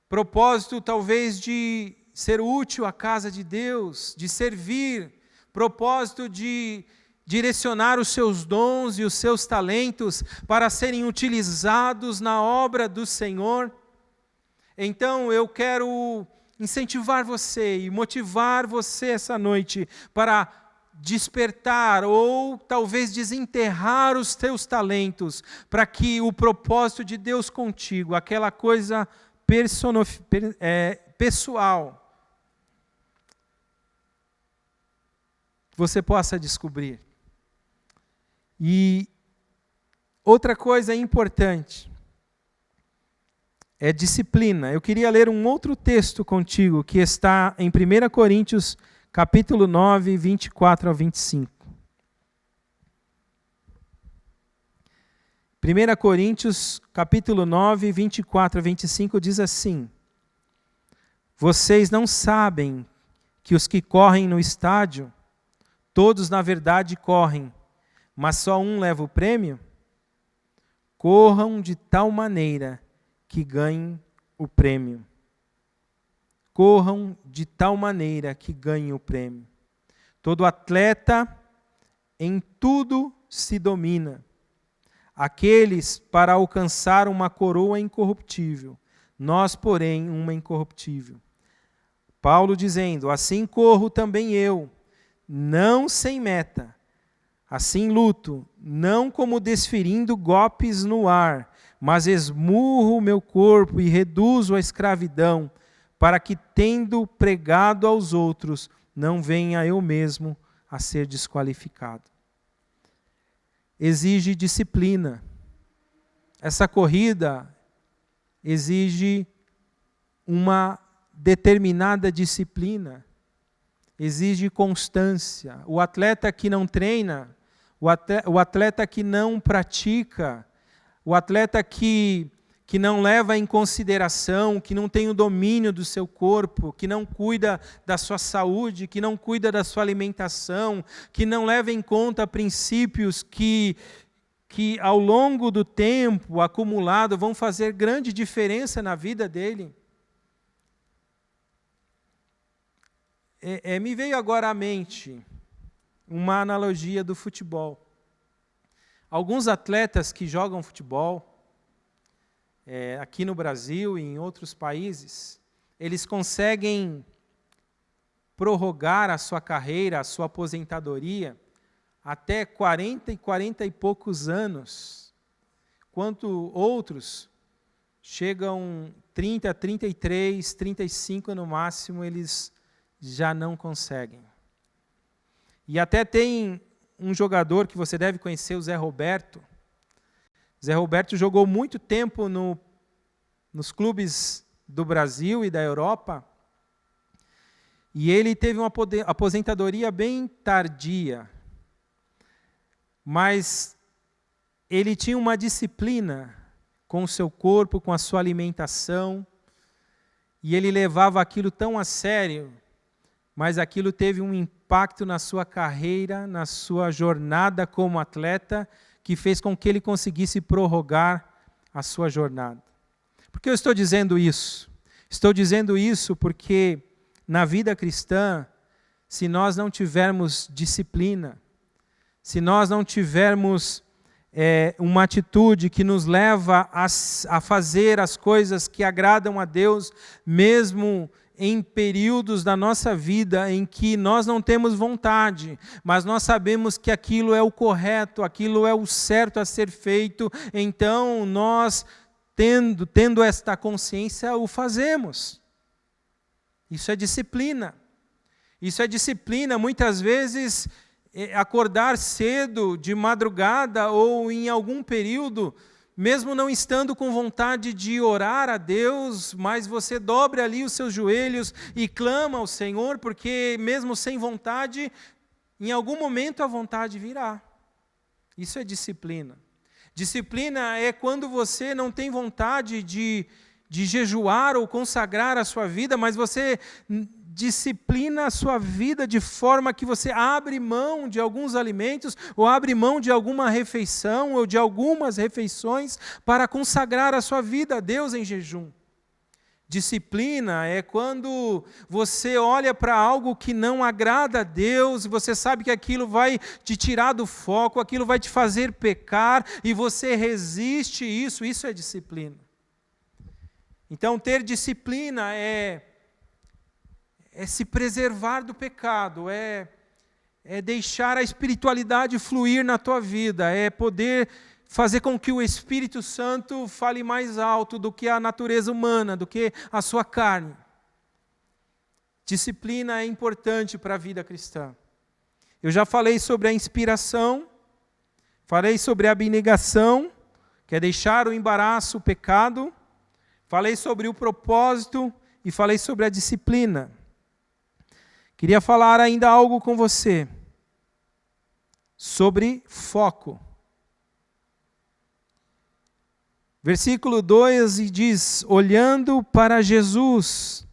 Propósito talvez de ser útil à casa de Deus, de servir, propósito de direcionar os seus dons e os seus talentos para serem utilizados na obra do Senhor. Então eu quero incentivar você e motivar você essa noite para despertar ou talvez desenterrar os teus talentos, para que o propósito de Deus contigo, aquela coisa pessoal, você possa descobrir. E outra coisa importante é disciplina. Eu queria ler um outro texto contigo, que está em 1 Coríntios, capítulo 9, 24 ao 25. 1 Coríntios, capítulo 9, 24 a 25, diz assim: Vocês não sabem que os que correm no estádio, todos, na verdade, correm, mas só um leva o prêmio? Corram de tal maneira que ganhem o prêmio. Corram de tal maneira que ganhem o prêmio. Todo atleta em tudo se domina. Aqueles para alcançar uma coroa incorruptível, nós, porém, uma incorruptível. Paulo dizendo: Assim corro também eu, não sem meta, assim luto, não como desferindo golpes no ar, mas esmurro o meu corpo e reduzo a escravidão, para que, tendo pregado aos outros, não venha eu mesmo a ser desqualificado. Exige disciplina. Essa corrida exige uma determinada disciplina. Exige constância. O atleta que não treina, o atleta que não pratica, o atleta que não leva em consideração, que não tem o domínio do seu corpo, que não cuida da sua saúde, que não cuida da sua alimentação, que não leva em conta princípios que ao longo do tempo acumulado vão fazer grande diferença na vida dele. Me veio agora à mente uma analogia do futebol. Alguns atletas que jogam futebol, aqui no Brasil e em outros países, eles conseguem prorrogar a sua carreira, a sua aposentadoria, até 40 e poucos anos, enquanto outros chegam 30, 33, 35 no máximo, eles já não conseguem. E até tem um jogador que você deve conhecer, o Zé Roberto. Zé Roberto jogou muito tempo nos clubes do Brasil e da Europa, e ele teve uma aposentadoria bem tardia, mas ele tinha uma disciplina com o seu corpo, com a sua alimentação, e ele levava aquilo tão a sério, mas aquilo teve um impacto na sua carreira, na sua jornada como atleta, que fez com que ele conseguisse prorrogar a sua jornada. Por que eu estou dizendo isso? Estou dizendo isso porque na vida cristã, se nós não tivermos disciplina, se nós não tivermos uma atitude que nos leva a fazer as coisas que agradam a Deus, mesmo em períodos da nossa vida em que nós não temos vontade, mas nós sabemos que aquilo é o correto, aquilo é o certo a ser feito, então nós, tendo esta consciência, o fazemos. Isso é disciplina. Isso é disciplina, muitas vezes, acordar cedo, de madrugada, ou em algum período, mesmo não estando com vontade de orar a Deus, mas você dobre ali os seus joelhos e clama ao Senhor, porque mesmo sem vontade, em algum momento a vontade virá. Isso é disciplina. Disciplina é quando você não tem vontade de jejuar ou consagrar a sua vida, mas você disciplina a sua vida de forma que você abre mão de alguns alimentos, ou abre mão de alguma refeição, ou de algumas refeições, para consagrar a sua vida a Deus em jejum. Disciplina é quando você olha para algo que não agrada a Deus, e você sabe que aquilo vai te tirar do foco, aquilo vai te fazer pecar, e você resiste isso, isso é disciplina. Então, ter disciplina é se preservar do pecado, é deixar a espiritualidade fluir na tua vida, é poder fazer com que o Espírito Santo fale mais alto do que a natureza humana, do que a sua carne. Disciplina é importante para a vida cristã. Eu já falei sobre a inspiração, falei sobre a abnegação, que é deixar o embaraço, o pecado, falei sobre o propósito e falei sobre a disciplina. Queria falar ainda algo com você sobre foco. Versículo 2 diz, olhando para Jesus,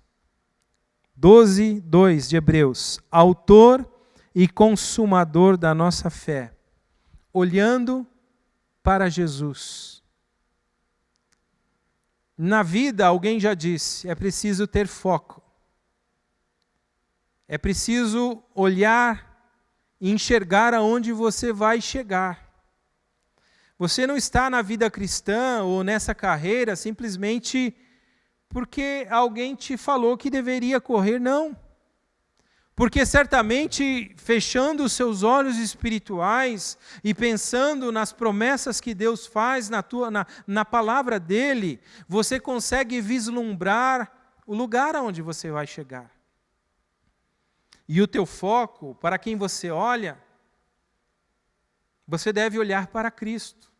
12:2 de Hebreus, autor e consumador da nossa fé. Olhando para Jesus. Na vida, alguém já disse, é preciso ter foco. É preciso olhar e enxergar aonde você vai chegar. Você não está na vida cristã ou nessa carreira simplesmente porque alguém te falou que deveria correr, não. Porque certamente, fechando os seus olhos espirituais e pensando nas promessas que Deus faz na palavra dEle, você consegue vislumbrar o lugar aonde você vai chegar. E o teu foco, para quem você olha, você deve olhar para Cristo,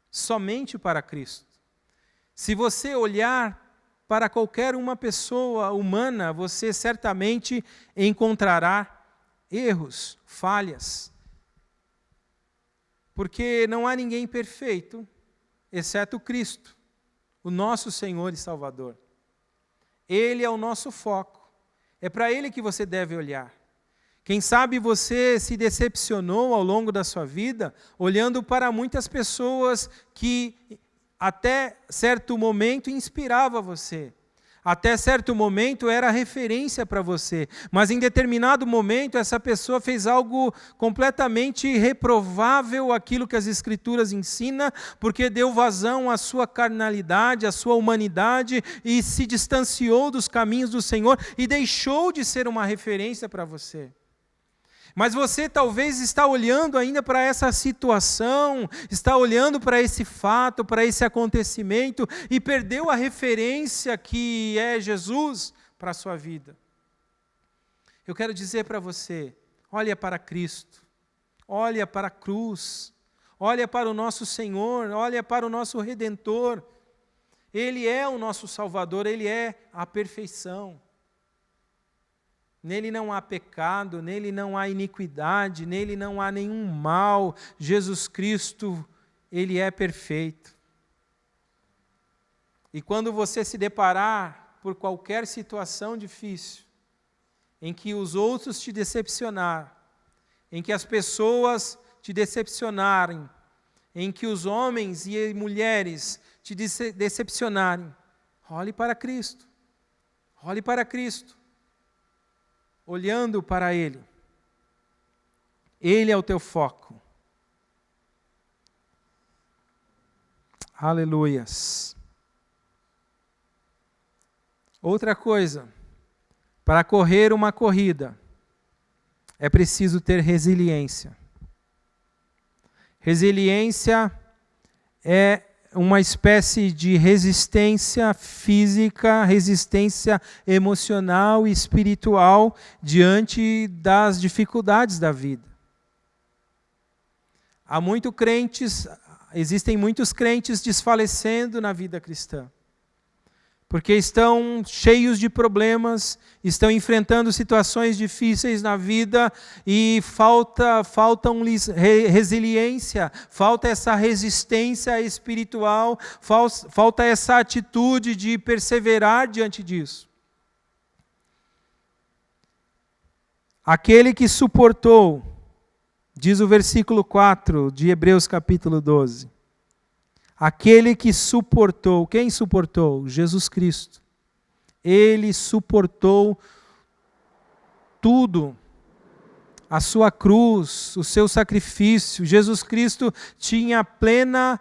somente para Cristo. Se você olhar para qualquer uma pessoa humana, você certamente encontrará erros, falhas. Porque não há ninguém perfeito, exceto Cristo, o nosso Senhor e Salvador. Ele é o nosso foco. É para Ele que você deve olhar. Quem sabe você se decepcionou ao longo da sua vida, olhando para muitas pessoas que até certo momento inspirava você. Até certo momento era referência para você. Mas em determinado momento essa pessoa fez algo completamente reprovável aquilo que as Escrituras ensinam, porque deu vazão à sua carnalidade, à sua humanidade e se distanciou dos caminhos do Senhor e deixou de ser uma referência para você. Mas você talvez está olhando ainda para essa situação, está olhando para esse fato, para esse acontecimento e perdeu a referência que é Jesus para a sua vida. Eu quero dizer para você, olha para Cristo, olha para a cruz, olha para o nosso Senhor, olha para o nosso Redentor. Ele é o nosso Salvador, Ele é a perfeição. Nele não há pecado, nele não há iniquidade, nele não há nenhum mal. Jesus Cristo Ele é perfeito. E quando você se deparar por qualquer situação difícil, em que os outros te decepcionaram, em que as pessoas te decepcionarem, em que os homens e mulheres te decepcionarem, olhe para Cristo. Olhe para Cristo. Olhando para Ele. Ele é o teu foco. Aleluias. Outra coisa, para correr uma corrida, é preciso ter resiliência. Resiliência é uma espécie de resistência física, resistência emocional e espiritual diante das dificuldades da vida. Existem muitos crentes desfalecendo na vida cristã, porque estão cheios de problemas, estão enfrentando situações difíceis na vida e faltam-lhes resiliência, falta essa resistência espiritual, falta essa atitude de perseverar diante disso. Aquele que suportou, diz o versículo 4 de Hebreus capítulo 12, aquele que suportou, quem suportou? Jesus Cristo. Ele suportou tudo, a sua cruz, o seu sacrifício. Jesus Cristo tinha pleno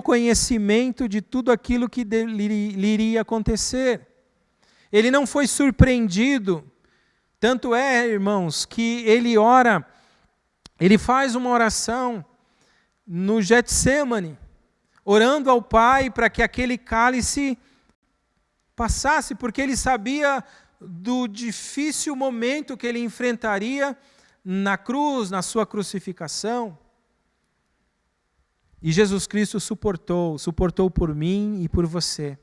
conhecimento de tudo aquilo que lhe iria acontecer. Ele não foi surpreendido, tanto é, irmãos, que ele faz uma oração no Getsêmani, orando ao Pai para que aquele cálice passasse, porque ele sabia do difícil momento que ele enfrentaria na cruz, na sua crucificação. E Jesus Cristo suportou por mim e por você.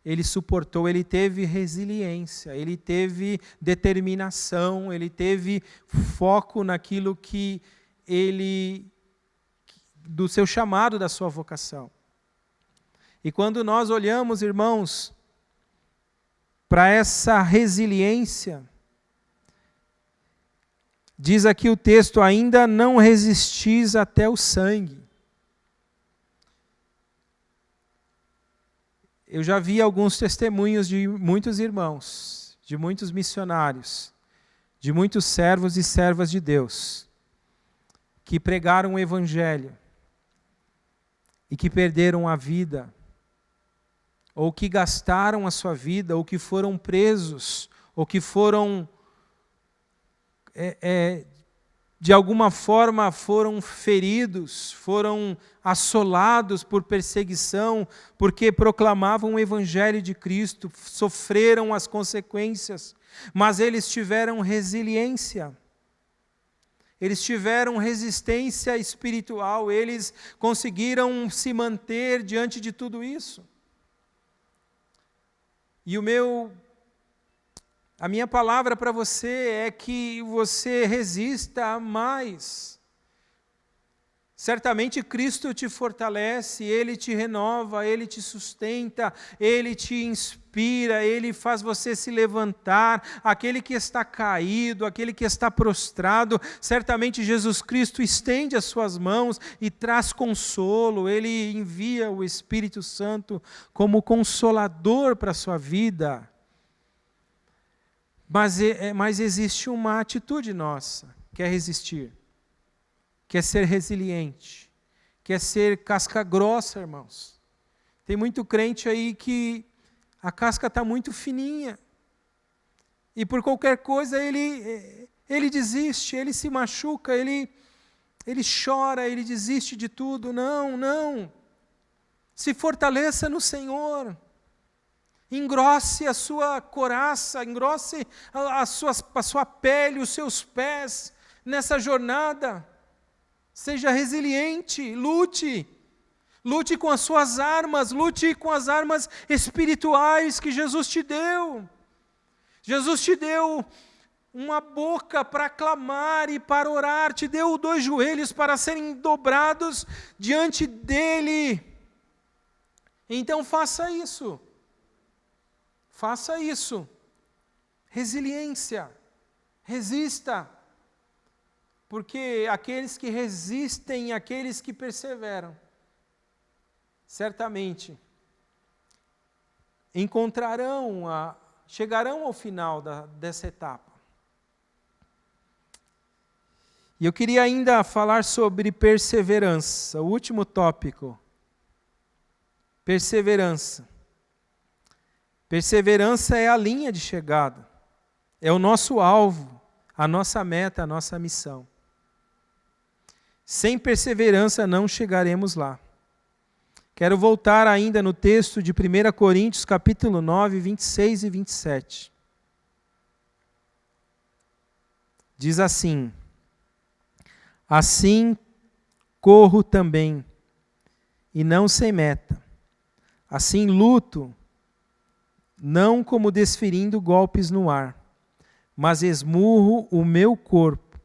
Ele suportou, ele teve resiliência, ele teve determinação, ele teve foco naquilo que do seu chamado, da sua vocação. E quando nós olhamos, irmãos, para essa resiliência, diz aqui o texto, ainda não resistis até o sangue. Eu já vi alguns testemunhos de muitos irmãos, de muitos missionários, de muitos servos e servas de Deus, que pregaram o Evangelho e que perderam a vida, ou que gastaram a sua vida, ou que foram presos, ou que foram, de alguma forma, foram feridos, foram assolados por perseguição, porque proclamavam o Evangelho de Cristo, sofreram as consequências, mas eles tiveram resiliência. Eles tiveram resistência espiritual, eles conseguiram se manter diante de tudo isso. E a minha palavra para você é que você resista mais. Certamente Cristo te fortalece, Ele te renova, Ele te sustenta, Ele te inspira, Ele faz você se levantar. Aquele que está caído, aquele que está prostrado, certamente Jesus Cristo estende as suas mãos e traz consolo. Ele envia o Espírito Santo como consolador para a sua vida. Mas existe uma atitude nossa, que é resistir. Quer ser resiliente, quer ser casca grossa, irmãos. Tem muito crente aí que a casca está muito fininha. E por qualquer coisa ele desiste, ele se machuca, ele chora, ele desiste de tudo. Não. Se fortaleça no Senhor. Engrosse a sua couraça, engrosse a sua pele, os seus pés nessa jornada. Seja resiliente, lute com as suas armas, lute com as armas espirituais que Jesus te deu. Jesus te deu uma boca para clamar e para orar, te deu 2 joelhos para serem dobrados diante dEle. Então faça isso. Faça isso. Resiliência. Resista. Porque aqueles que resistem, aqueles que perseveram, certamente chegarão ao final dessa etapa. E eu queria ainda falar sobre perseverança, o último tópico. Perseverança. Perseverança é a linha de chegada, é o nosso alvo, a nossa meta, a nossa missão. Sem perseverança não chegaremos lá. Quero voltar ainda no texto de 1 Coríntios, capítulo 9, 26 e 27. Diz assim: assim corro também, e não sem meta. Assim luto, não como desferindo golpes no ar, mas esmurro o meu corpo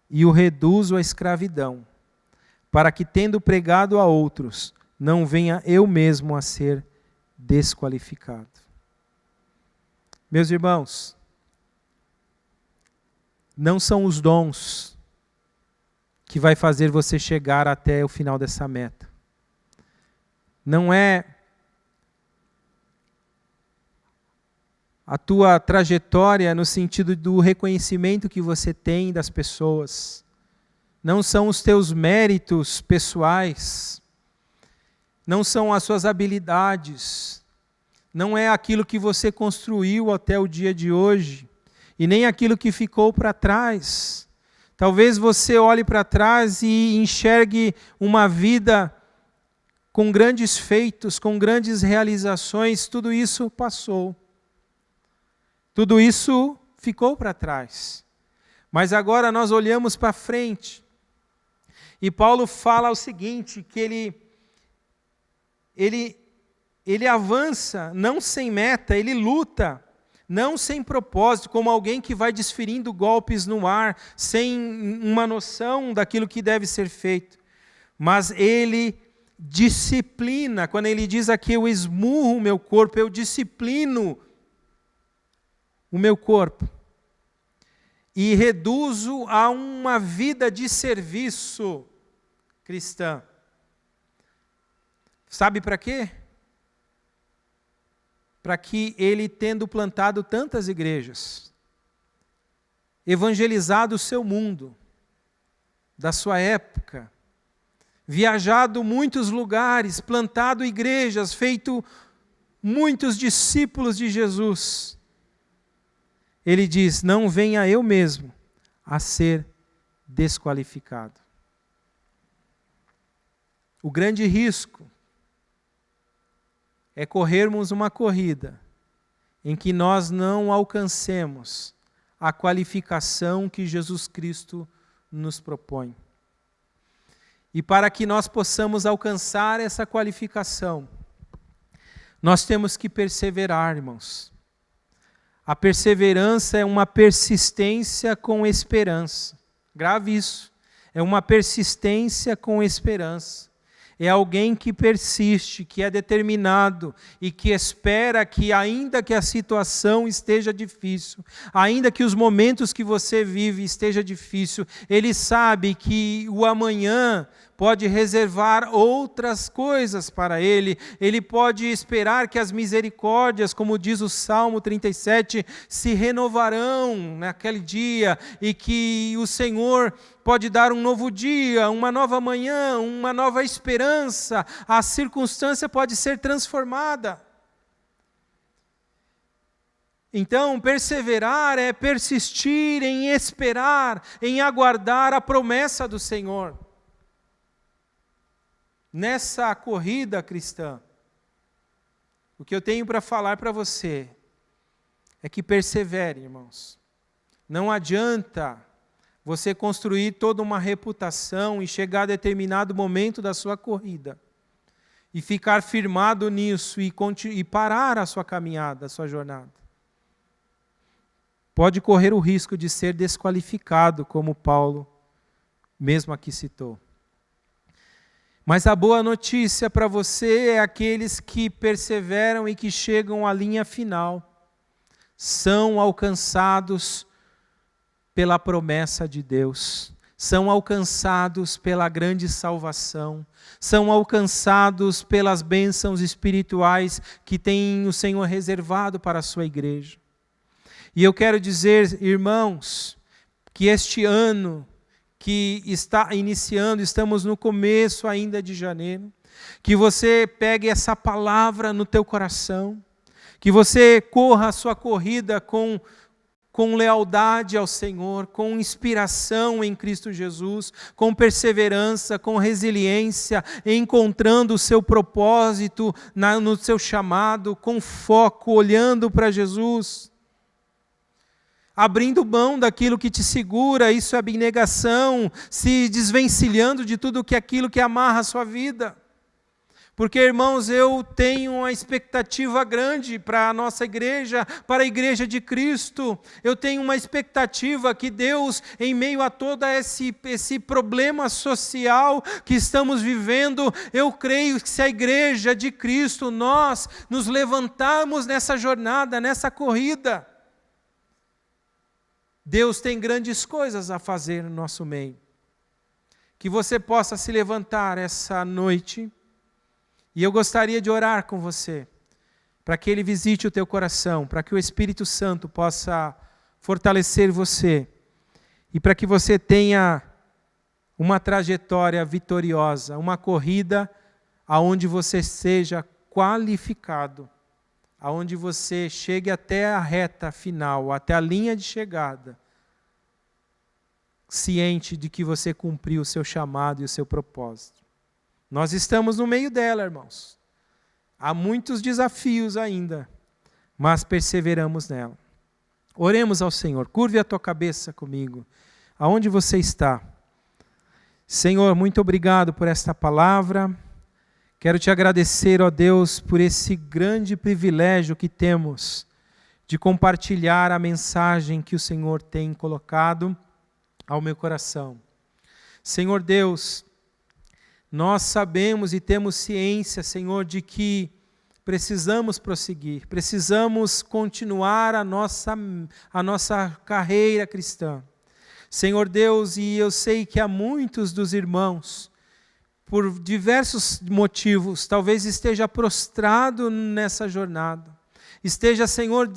e o reduzo à escravidão, para que, tendo pregado a outros, não venha eu mesmo a ser desqualificado. Meus irmãos, não são os dons que vai fazer você chegar até o final dessa meta. Não é a tua trajetória no sentido do reconhecimento que você tem das pessoas. Não são os teus méritos pessoais. Não são as suas habilidades. Não é aquilo que você construiu até o dia de hoje. E nem aquilo que ficou para trás. Talvez você olhe para trás e enxergue uma vida com grandes feitos, com grandes realizações. Tudo isso passou. Tudo isso ficou para trás. Mas agora nós olhamos para frente. E Paulo fala o seguinte, que ele avança não sem meta, ele luta não sem propósito, como alguém que vai desferindo golpes no ar, sem uma noção daquilo que deve ser feito. Mas ele disciplina, quando ele diz aqui, eu esmurro o meu corpo, eu disciplino o meu corpo e reduzo a uma vida de serviço cristã. Sabe para quê? Para que ele, tendo plantado tantas igrejas, evangelizado o seu mundo, da sua época, viajado muitos lugares, plantado igrejas, feito muitos discípulos de Jesus, ele diz, não venha eu mesmo a ser desqualificado. O grande risco é corrermos uma corrida em que nós não alcancemos a qualificação que Jesus Cristo nos propõe. E para que nós possamos alcançar essa qualificação, nós temos que perseverar, irmãos. A perseverança é uma persistência com esperança. Grave isso. É uma persistência com esperança. É alguém que persiste, que é determinado e que espera que, ainda que a situação esteja difícil, ainda que os momentos que você vive esteja difícil, ele sabe que o amanhã pode reservar outras coisas para ele. Ele pode esperar que as misericórdias, como diz o Salmo 37, se renovarão naquele dia e que o Senhor pode dar um novo dia, uma nova manhã, uma nova esperança. A circunstância pode ser transformada. Então, perseverar é persistir em esperar, em aguardar a promessa do Senhor. Nessa corrida cristã, o que eu tenho para falar para você é que persevere, irmãos. Não adianta você construir toda uma reputação e chegar a determinado momento da sua corrida e ficar firmado nisso e parar a sua caminhada, a sua jornada. pode correr o risco de ser desqualificado, como Paulo mesmo aqui citou. Mas a boa notícia para você é aqueles que perseveram e que chegam à linha final, são alcançados pela promessa de Deus, são alcançados pela grande salvação, são alcançados pelas bênçãos espirituais que tem o Senhor reservado para a sua igreja. E eu quero dizer, irmãos, que este ano que está iniciando, estamos no começo ainda de janeiro, que você pegue essa palavra no teu coração, que você corra a sua corrida com lealdade ao Senhor, com inspiração em Cristo Jesus, com perseverança, com resiliência, encontrando o seu propósito no seu chamado, com foco, olhando para Jesus. Abrindo mão daquilo que te segura, isso é abnegação, se desvencilhando de tudo aquilo que amarra a sua vida. Porque, irmãos, eu tenho uma expectativa grande para a nossa igreja, para a igreja de Cristo. Eu tenho uma expectativa que Deus, em meio a todo esse problema social que estamos vivendo, eu creio que se a igreja de Cristo, nós nos levantarmos nessa jornada, nessa corrida, Deus tem grandes coisas a fazer no nosso meio. Que você possa se levantar essa noite, e eu gostaria de orar com você, para que Ele visite o teu coração, para que o Espírito Santo possa fortalecer você, e para que você tenha uma trajetória vitoriosa, uma corrida aonde você seja qualificado, aonde você chegue até a reta final, até a linha de chegada, ciente de que você cumpriu o seu chamado e o seu propósito. Nós estamos no meio dela, irmãos. Há muitos desafios ainda, mas perseveramos nela. Oremos ao Senhor. Curve a tua cabeça comigo. Aonde você está? Senhor, muito obrigado por esta palavra. Quero te agradecer, ó Deus, por esse grande privilégio que temos de compartilhar a mensagem que o Senhor tem colocado ao meu coração. Senhor Deus, nós sabemos e temos ciência, Senhor, de que precisamos prosseguir, precisamos continuar a nossa carreira cristã. Senhor Deus, e eu sei que há muitos dos irmãos, por diversos motivos, talvez esteja prostrado nessa jornada, esteja, Senhor,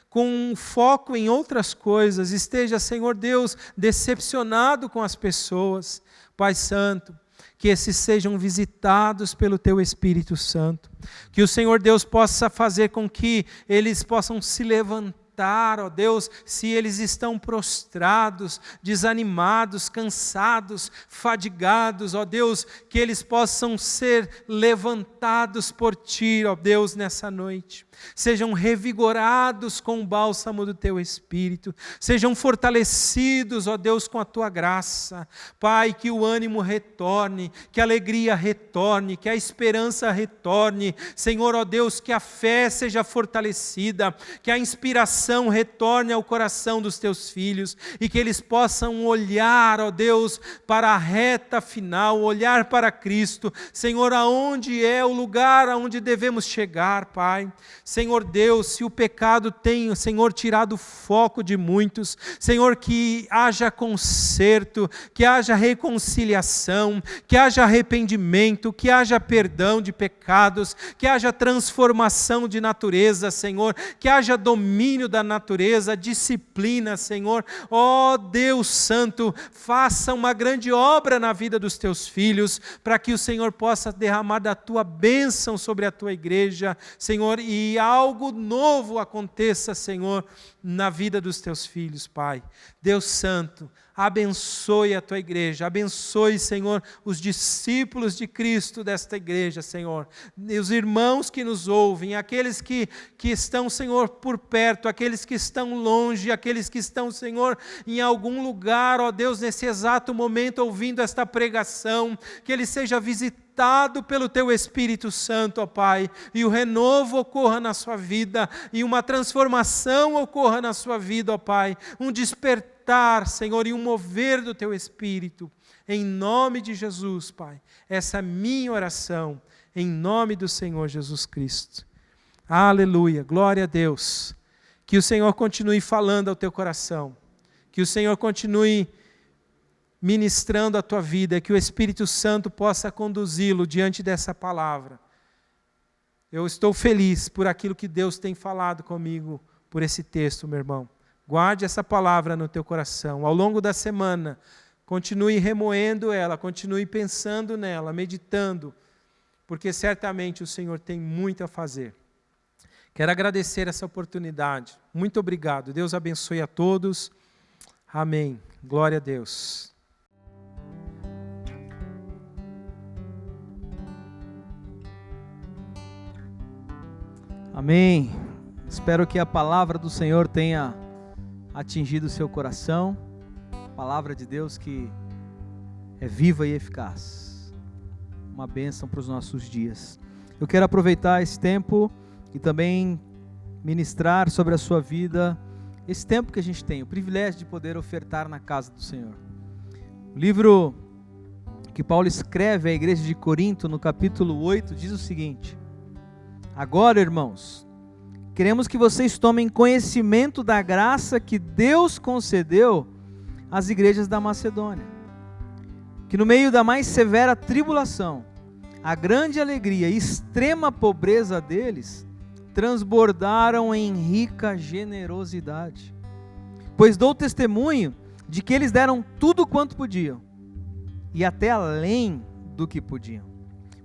com foco em outras coisas, esteja, Senhor Deus, decepcionado com as pessoas. Pai Santo, que esses sejam visitados pelo Teu Espírito Santo, que o Senhor Deus possa fazer com que eles possam se levantar, ó Deus, se eles estão prostrados, desanimados, cansados, fadigados, ó Deus, que eles possam ser levantados por Ti, ó Deus, nessa noite. Sejam revigorados com o bálsamo do Teu Espírito, sejam fortalecidos, ó Deus, com a Tua graça. Pai, que o ânimo retorne, que a alegria retorne, que a esperança retorne. Senhor, ó Deus, que a fé seja fortalecida, que a inspiração retorne ao coração dos Teus filhos e que eles possam olhar, ó Deus, para a reta final, olhar para Cristo. Senhor, aonde é o lugar aonde devemos chegar, Pai. Senhor Deus, se o pecado tem, Senhor, tirado o foco de muitos, Senhor, que haja conserto, que haja reconciliação, que haja arrependimento, que haja perdão de pecados, que haja transformação de natureza, Senhor, que haja domínio da natureza, disciplina, Senhor. Ó Deus Santo, faça uma grande obra na vida dos Teus filhos, para que o Senhor possa derramar da Tua bênção sobre a Tua igreja, Senhor, e algo novo aconteça, Senhor, na vida dos Teus filhos, Pai. Deus Santo, abençoe a Tua igreja, abençoe, Senhor, os discípulos de Cristo desta igreja, Senhor, e os irmãos que nos ouvem, aqueles que estão, Senhor, por perto, aqueles que estão longe, aqueles que estão, Senhor, em algum lugar, ó Deus, nesse exato momento, ouvindo esta pregação, que Ele seja visitado habitado pelo Teu Espírito Santo, ó Pai, e o renovo ocorra na sua vida, e uma transformação ocorra na sua vida, ó Pai, um despertar, Senhor, e um mover do Teu Espírito, em nome de Jesus, Pai. Essa é a minha oração, em nome do Senhor Jesus Cristo. Aleluia, glória a Deus. Que o Senhor continue falando ao teu coração, que o Senhor continue ministrando a tua vida, que o Espírito Santo possa conduzi-lo diante dessa palavra. Eu estou feliz por aquilo que Deus tem falado comigo, por esse texto, meu irmão. Guarde essa palavra no teu coração. Ao longo da semana, continue remoendo ela, continue pensando nela, meditando, porque certamente o Senhor tem muito a fazer. Quero agradecer essa oportunidade. Muito obrigado. Deus abençoe a todos. Amém. Glória a Deus. Amém. Espero que a palavra do Senhor tenha atingido o seu coração. Palavra de Deus que é viva e eficaz. Uma bênção para os nossos dias. Eu quero aproveitar esse tempo e também ministrar sobre a sua vida esse tempo que a gente tem, o privilégio de poder ofertar na casa do Senhor. O livro que Paulo escreve à igreja de Corinto, no capítulo 8, diz o seguinte: agora, irmãos, queremos que vocês tomem conhecimento da graça que Deus concedeu às igrejas da Macedônia, que no meio da mais severa tribulação, a grande alegria e extrema pobreza deles transbordaram em rica generosidade. Pois dou testemunho de que eles deram tudo quanto podiam, e até além do que podiam.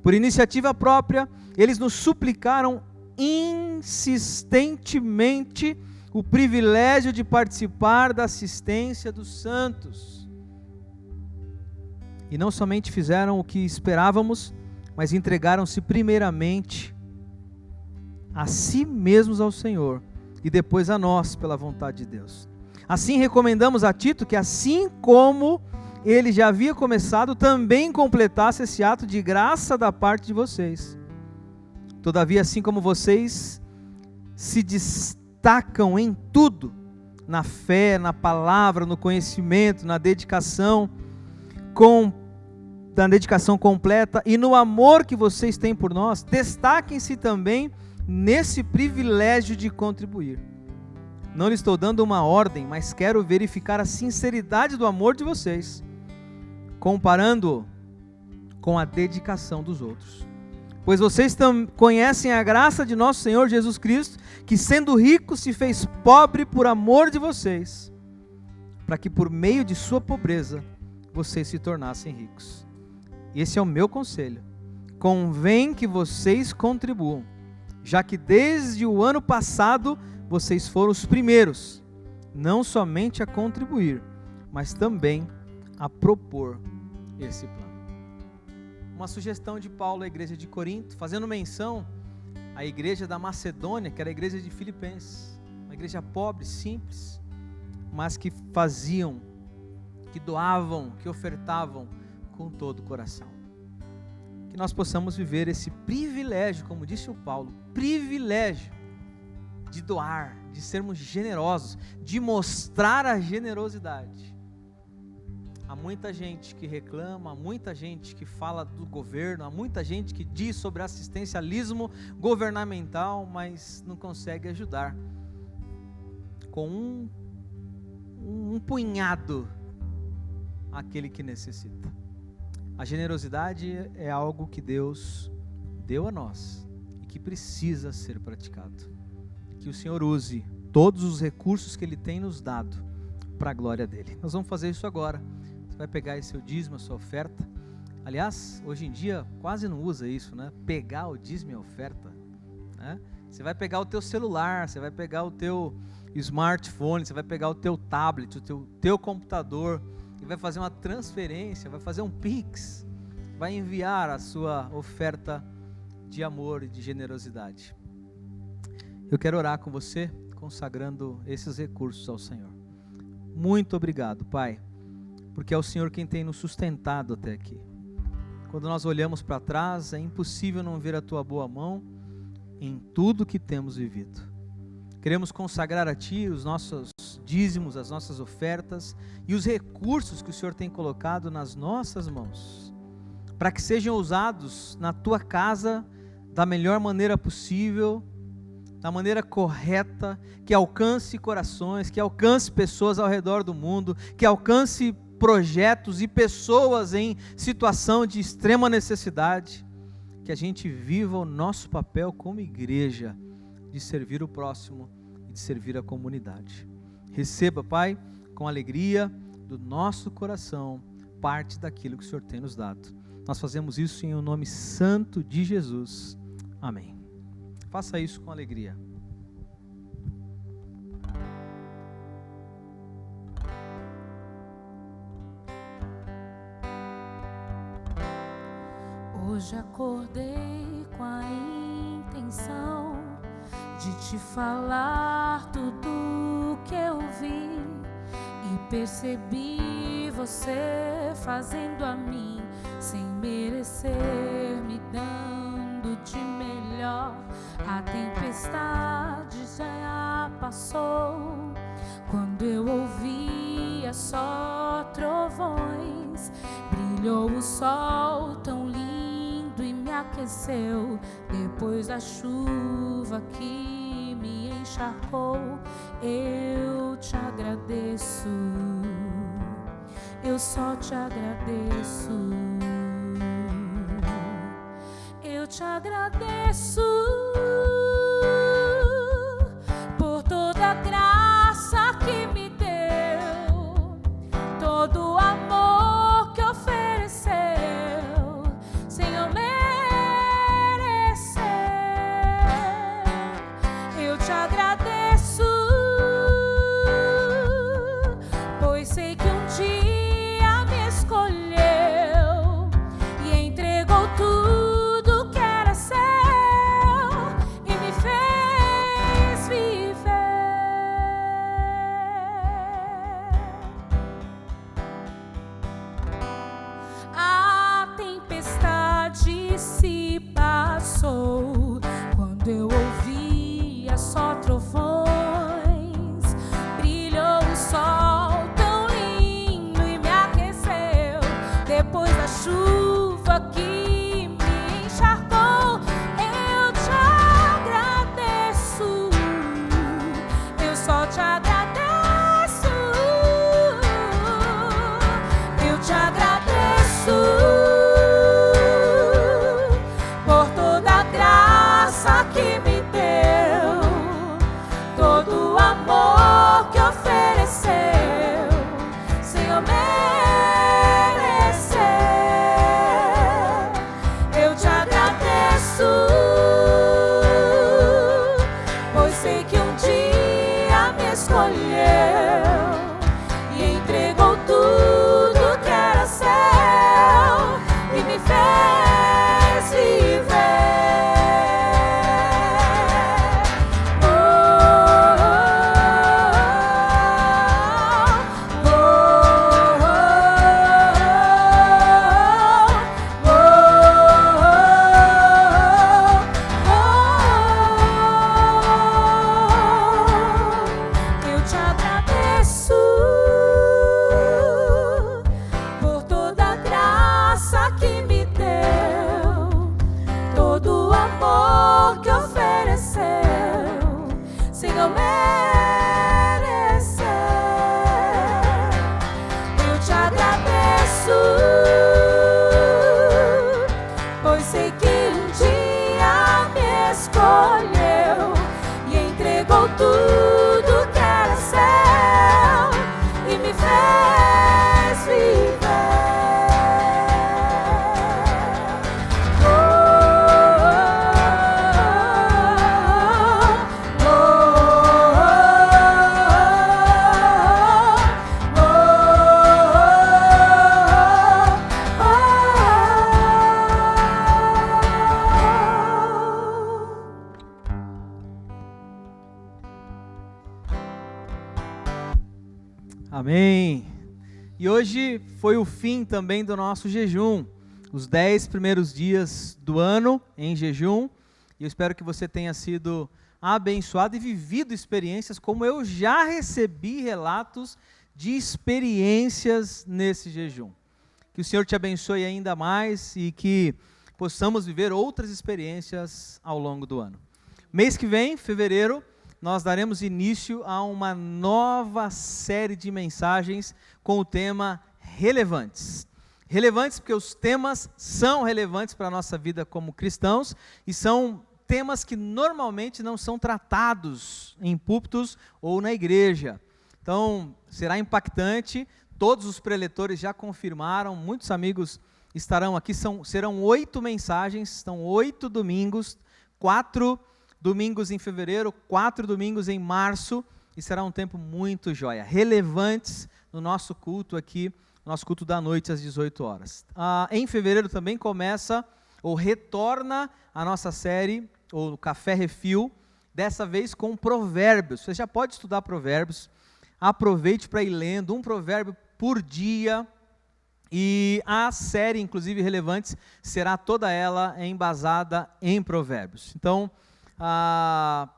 Por iniciativa própria, eles nos suplicaram insistentemente o privilégio de participar da assistência dos santos. E não somente fizeram o que esperávamos, mas entregaram-se primeiramente a si mesmos ao Senhor e depois a nós pela vontade de Deus. Assim recomendamos a Tito que, assim como ele já havia começado, também completasse esse ato de graça da parte de vocês. Todavia, assim como vocês se destacam em tudo, na fé, na palavra, no conhecimento, na dedicação completa e no amor que vocês têm por nós, destaquem-se também nesse privilégio de contribuir. Não lhe estou dando uma ordem, mas quero verificar a sinceridade do amor de vocês, comparando com a dedicação dos outros. Pois vocês conhecem a graça de nosso Senhor Jesus Cristo, que sendo rico se fez pobre por amor de vocês, para que por meio de sua pobreza vocês se tornassem ricos. Esse é o meu conselho. Convém que vocês contribuam, já que desde o ano passado vocês foram os primeiros, não somente a contribuir, mas também a propor esse plano. Uma sugestão de Paulo à igreja de Corinto, fazendo menção à igreja da Macedônia, que era a igreja de Filipenses, uma igreja pobre, simples, mas que faziam, que doavam, que ofertavam com todo o coração. Que nós possamos viver esse privilégio, como disse o Paulo, privilégio de doar, de sermos generosos, de mostrar a generosidade. Há muita gente que reclama, há muita gente que fala do governo, há muita gente que diz sobre assistencialismo governamental, mas não consegue ajudar com um punhado aquele que necessita. A generosidade é algo que Deus deu a nós e que precisa ser praticado. Que o Senhor use todos os recursos que Ele tem nos dado para a glória dEle. Nós vamos fazer isso agora. Você vai pegar esse seu dízimo, a sua oferta. Aliás, hoje em dia quase não usa isso, né? Pegar o dízimo e a oferta, né? Você vai pegar o teu celular, você vai pegar o teu smartphone, você vai pegar o teu tablet, o teu computador, e vai fazer uma transferência, vai fazer um Pix, vai enviar a sua oferta de amor e de generosidade. Eu quero orar com você, consagrando esses recursos ao Senhor. Muito obrigado, Pai, porque é o Senhor quem tem nos sustentado até aqui. quando nós olhamos para trás, é impossível não ver a tua boa mão em tudo que temos vivido. Queremos consagrar a Ti os nossos dízimos, as nossas ofertas e os recursos que o Senhor tem colocado nas nossas mãos, para que sejam usados na Tua casa da melhor maneira possível, da maneira correta, que alcance corações, que alcance pessoas ao redor do mundo, que alcance projetos e pessoas em situação de extrema necessidade, que a gente viva o nosso papel como igreja, de servir o próximo e de servir a comunidade. Receba, Pai, com alegria do nosso coração, parte daquilo que o Senhor tem nos dado. Nós fazemos isso em o nome santo de Jesus. Amém. Faça isso com alegria. Hoje acordei com a intenção de te falar tudo que eu vi e percebi você fazendo a mim sem merecer, me dando de melhor. A tempestade já passou quando eu ouvia só trovões. Brilhou o sol tão lindo e me aqueceu depois da chuva que me encharcou. Eu te agradeço, eu só te agradeço. Eu te agradeço por toda a graça que me deu, todo o amor que ofereceu, sem eu merecer. Eu te agradeço, pois sei que um dia me escolheu e entregou tudo que era seu e me fez viver. A tempestade se passou quando eu ouvia só trovões. Brilhou o sol tão lindo e me aqueceu depois da chuva que me encharcou. Eu te agradeço, eu só te agradeço. Eu te agradeço por toda a graça que me deu, todo o amor que ofereceu, sem eu merecer. Eu te agradeço, pois sei que um dia me escolheu e entregou tudo que era seu e me fez viver. Oh, oh, oh, eu te agradeço por toda a graça que me deu, todo o amor que ofereceu, sem eu merecer. Eu te agradeço, pois sei que um dia me escolheu e entregou tudo que era seu e me fez viver. Oh, oh, Amém. E hoje foi o fim também do nosso jejum. os 10 primeiros dias do ano em jejum. E eu espero que você tenha sido abençoado e vivido experiências como eu já recebi relatos de experiências nesse jejum. Que o Senhor te abençoe ainda mais e que possamos viver outras experiências ao longo do ano. Mês que vem, fevereiro, nós daremos início a uma nova série de mensagens com o tema Relevantes. Relevantes porque os temas são relevantes para a nossa vida como cristãos e são temas que normalmente não são tratados em púlpitos ou na igreja. Então, será impactante. Todos os preletores já confirmaram, muitos amigos estarão aqui. Serão 8 mensagens, são 8 domingos, 4 domingos em fevereiro, 4 domingos em março, e será um tempo muito joia. Relevantes no nosso culto aqui, nosso culto da noite às 18 horas. Em fevereiro também começa, ou retorna a nossa série, ou Café Refil, dessa vez com provérbios. Você já pode estudar provérbios, aproveite para ir lendo um provérbio por dia, e a série, inclusive Relevantes, será toda ela embasada em provérbios. Então,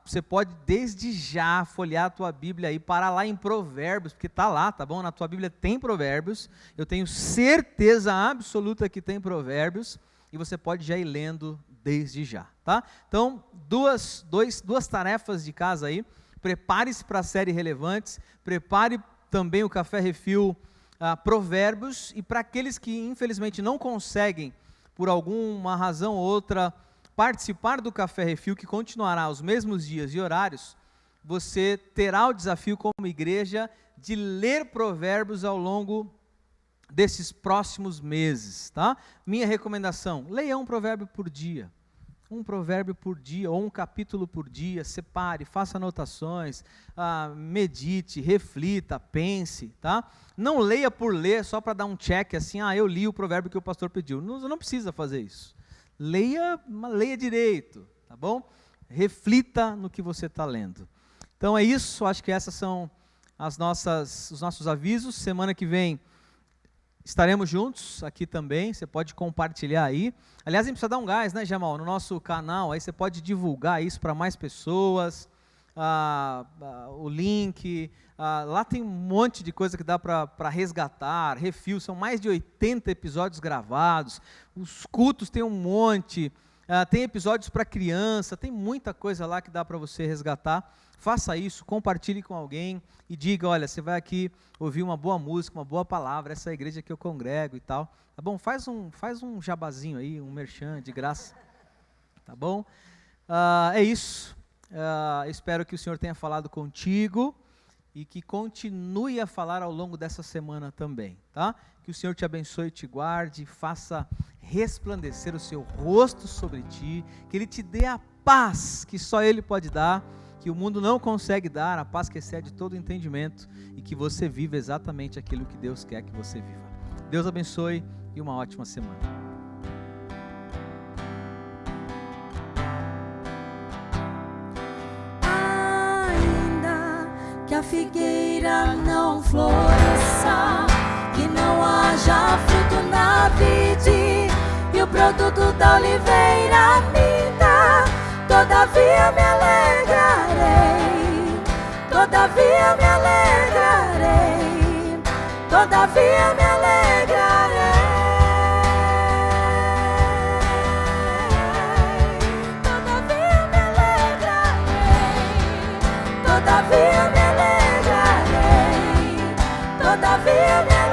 você pode desde já folhear a tua Bíblia e parar lá em provérbios, porque está lá, tá bom? Na tua Bíblia tem provérbios, eu tenho certeza absoluta que tem provérbios, e você pode já ir lendo desde já, tá? Então, duas tarefas de casa aí. Prepare-se para a série Relevantes, prepare também o Café Refil Provérbios, e para aqueles que infelizmente não conseguem, por alguma razão ou outra, participar do Café Refil, que continuará os mesmos dias e horários, você terá o desafio como igreja de ler provérbios ao longo desses próximos meses, tá? Minha recomendação, leia um provérbio por dia. Um provérbio por dia, ou um capítulo por dia, separe, faça anotações, medite, reflita, pense, tá? Não leia por ler, só para dar um check, assim, eu li o provérbio que o pastor pediu. Não precisa fazer isso. Leia direito, tá bom? Reflita no que você está lendo. Então é isso, acho que essas são os nossos avisos. Semana que vem estaremos juntos aqui também, você pode compartilhar aí. Aliás, a gente precisa dar um gás, né, Jamal? No nosso canal, aí você pode divulgar isso para mais pessoas, o link, lá tem um monte de coisa que dá para resgatar, refil, são mais de 80 episódios gravados, os cultos tem um monte, tem episódios para criança, tem muita coisa lá que dá para você resgatar. Faça isso, compartilhe com alguém e diga, olha, você vai aqui ouvir uma boa música, uma boa palavra, essa é a igreja que eu congrego e tal, tá bom? Faz um jabazinho aí, um merchan de graça, tá bom? É isso, espero que o Senhor tenha falado contigo e que continue a falar ao longo dessa semana também, tá? Que o Senhor te abençoe e te guarde, faça resplandecer o seu rosto sobre ti, que Ele te dê a paz que só Ele pode dar, que o mundo não consegue dar, a paz que excede todo entendimento, e que você viva exatamente aquilo que Deus quer que você viva. Deus abençoe e uma ótima semana. Ainda que a figueira não floresça, que não haja fruto na vide, e o produto da oliveira minta, todavia me alegrarei, todavia me alegrarei, todavia me alegrarei, todavia me alegrarei, todavia me alegrarei, todavia me alegrarei.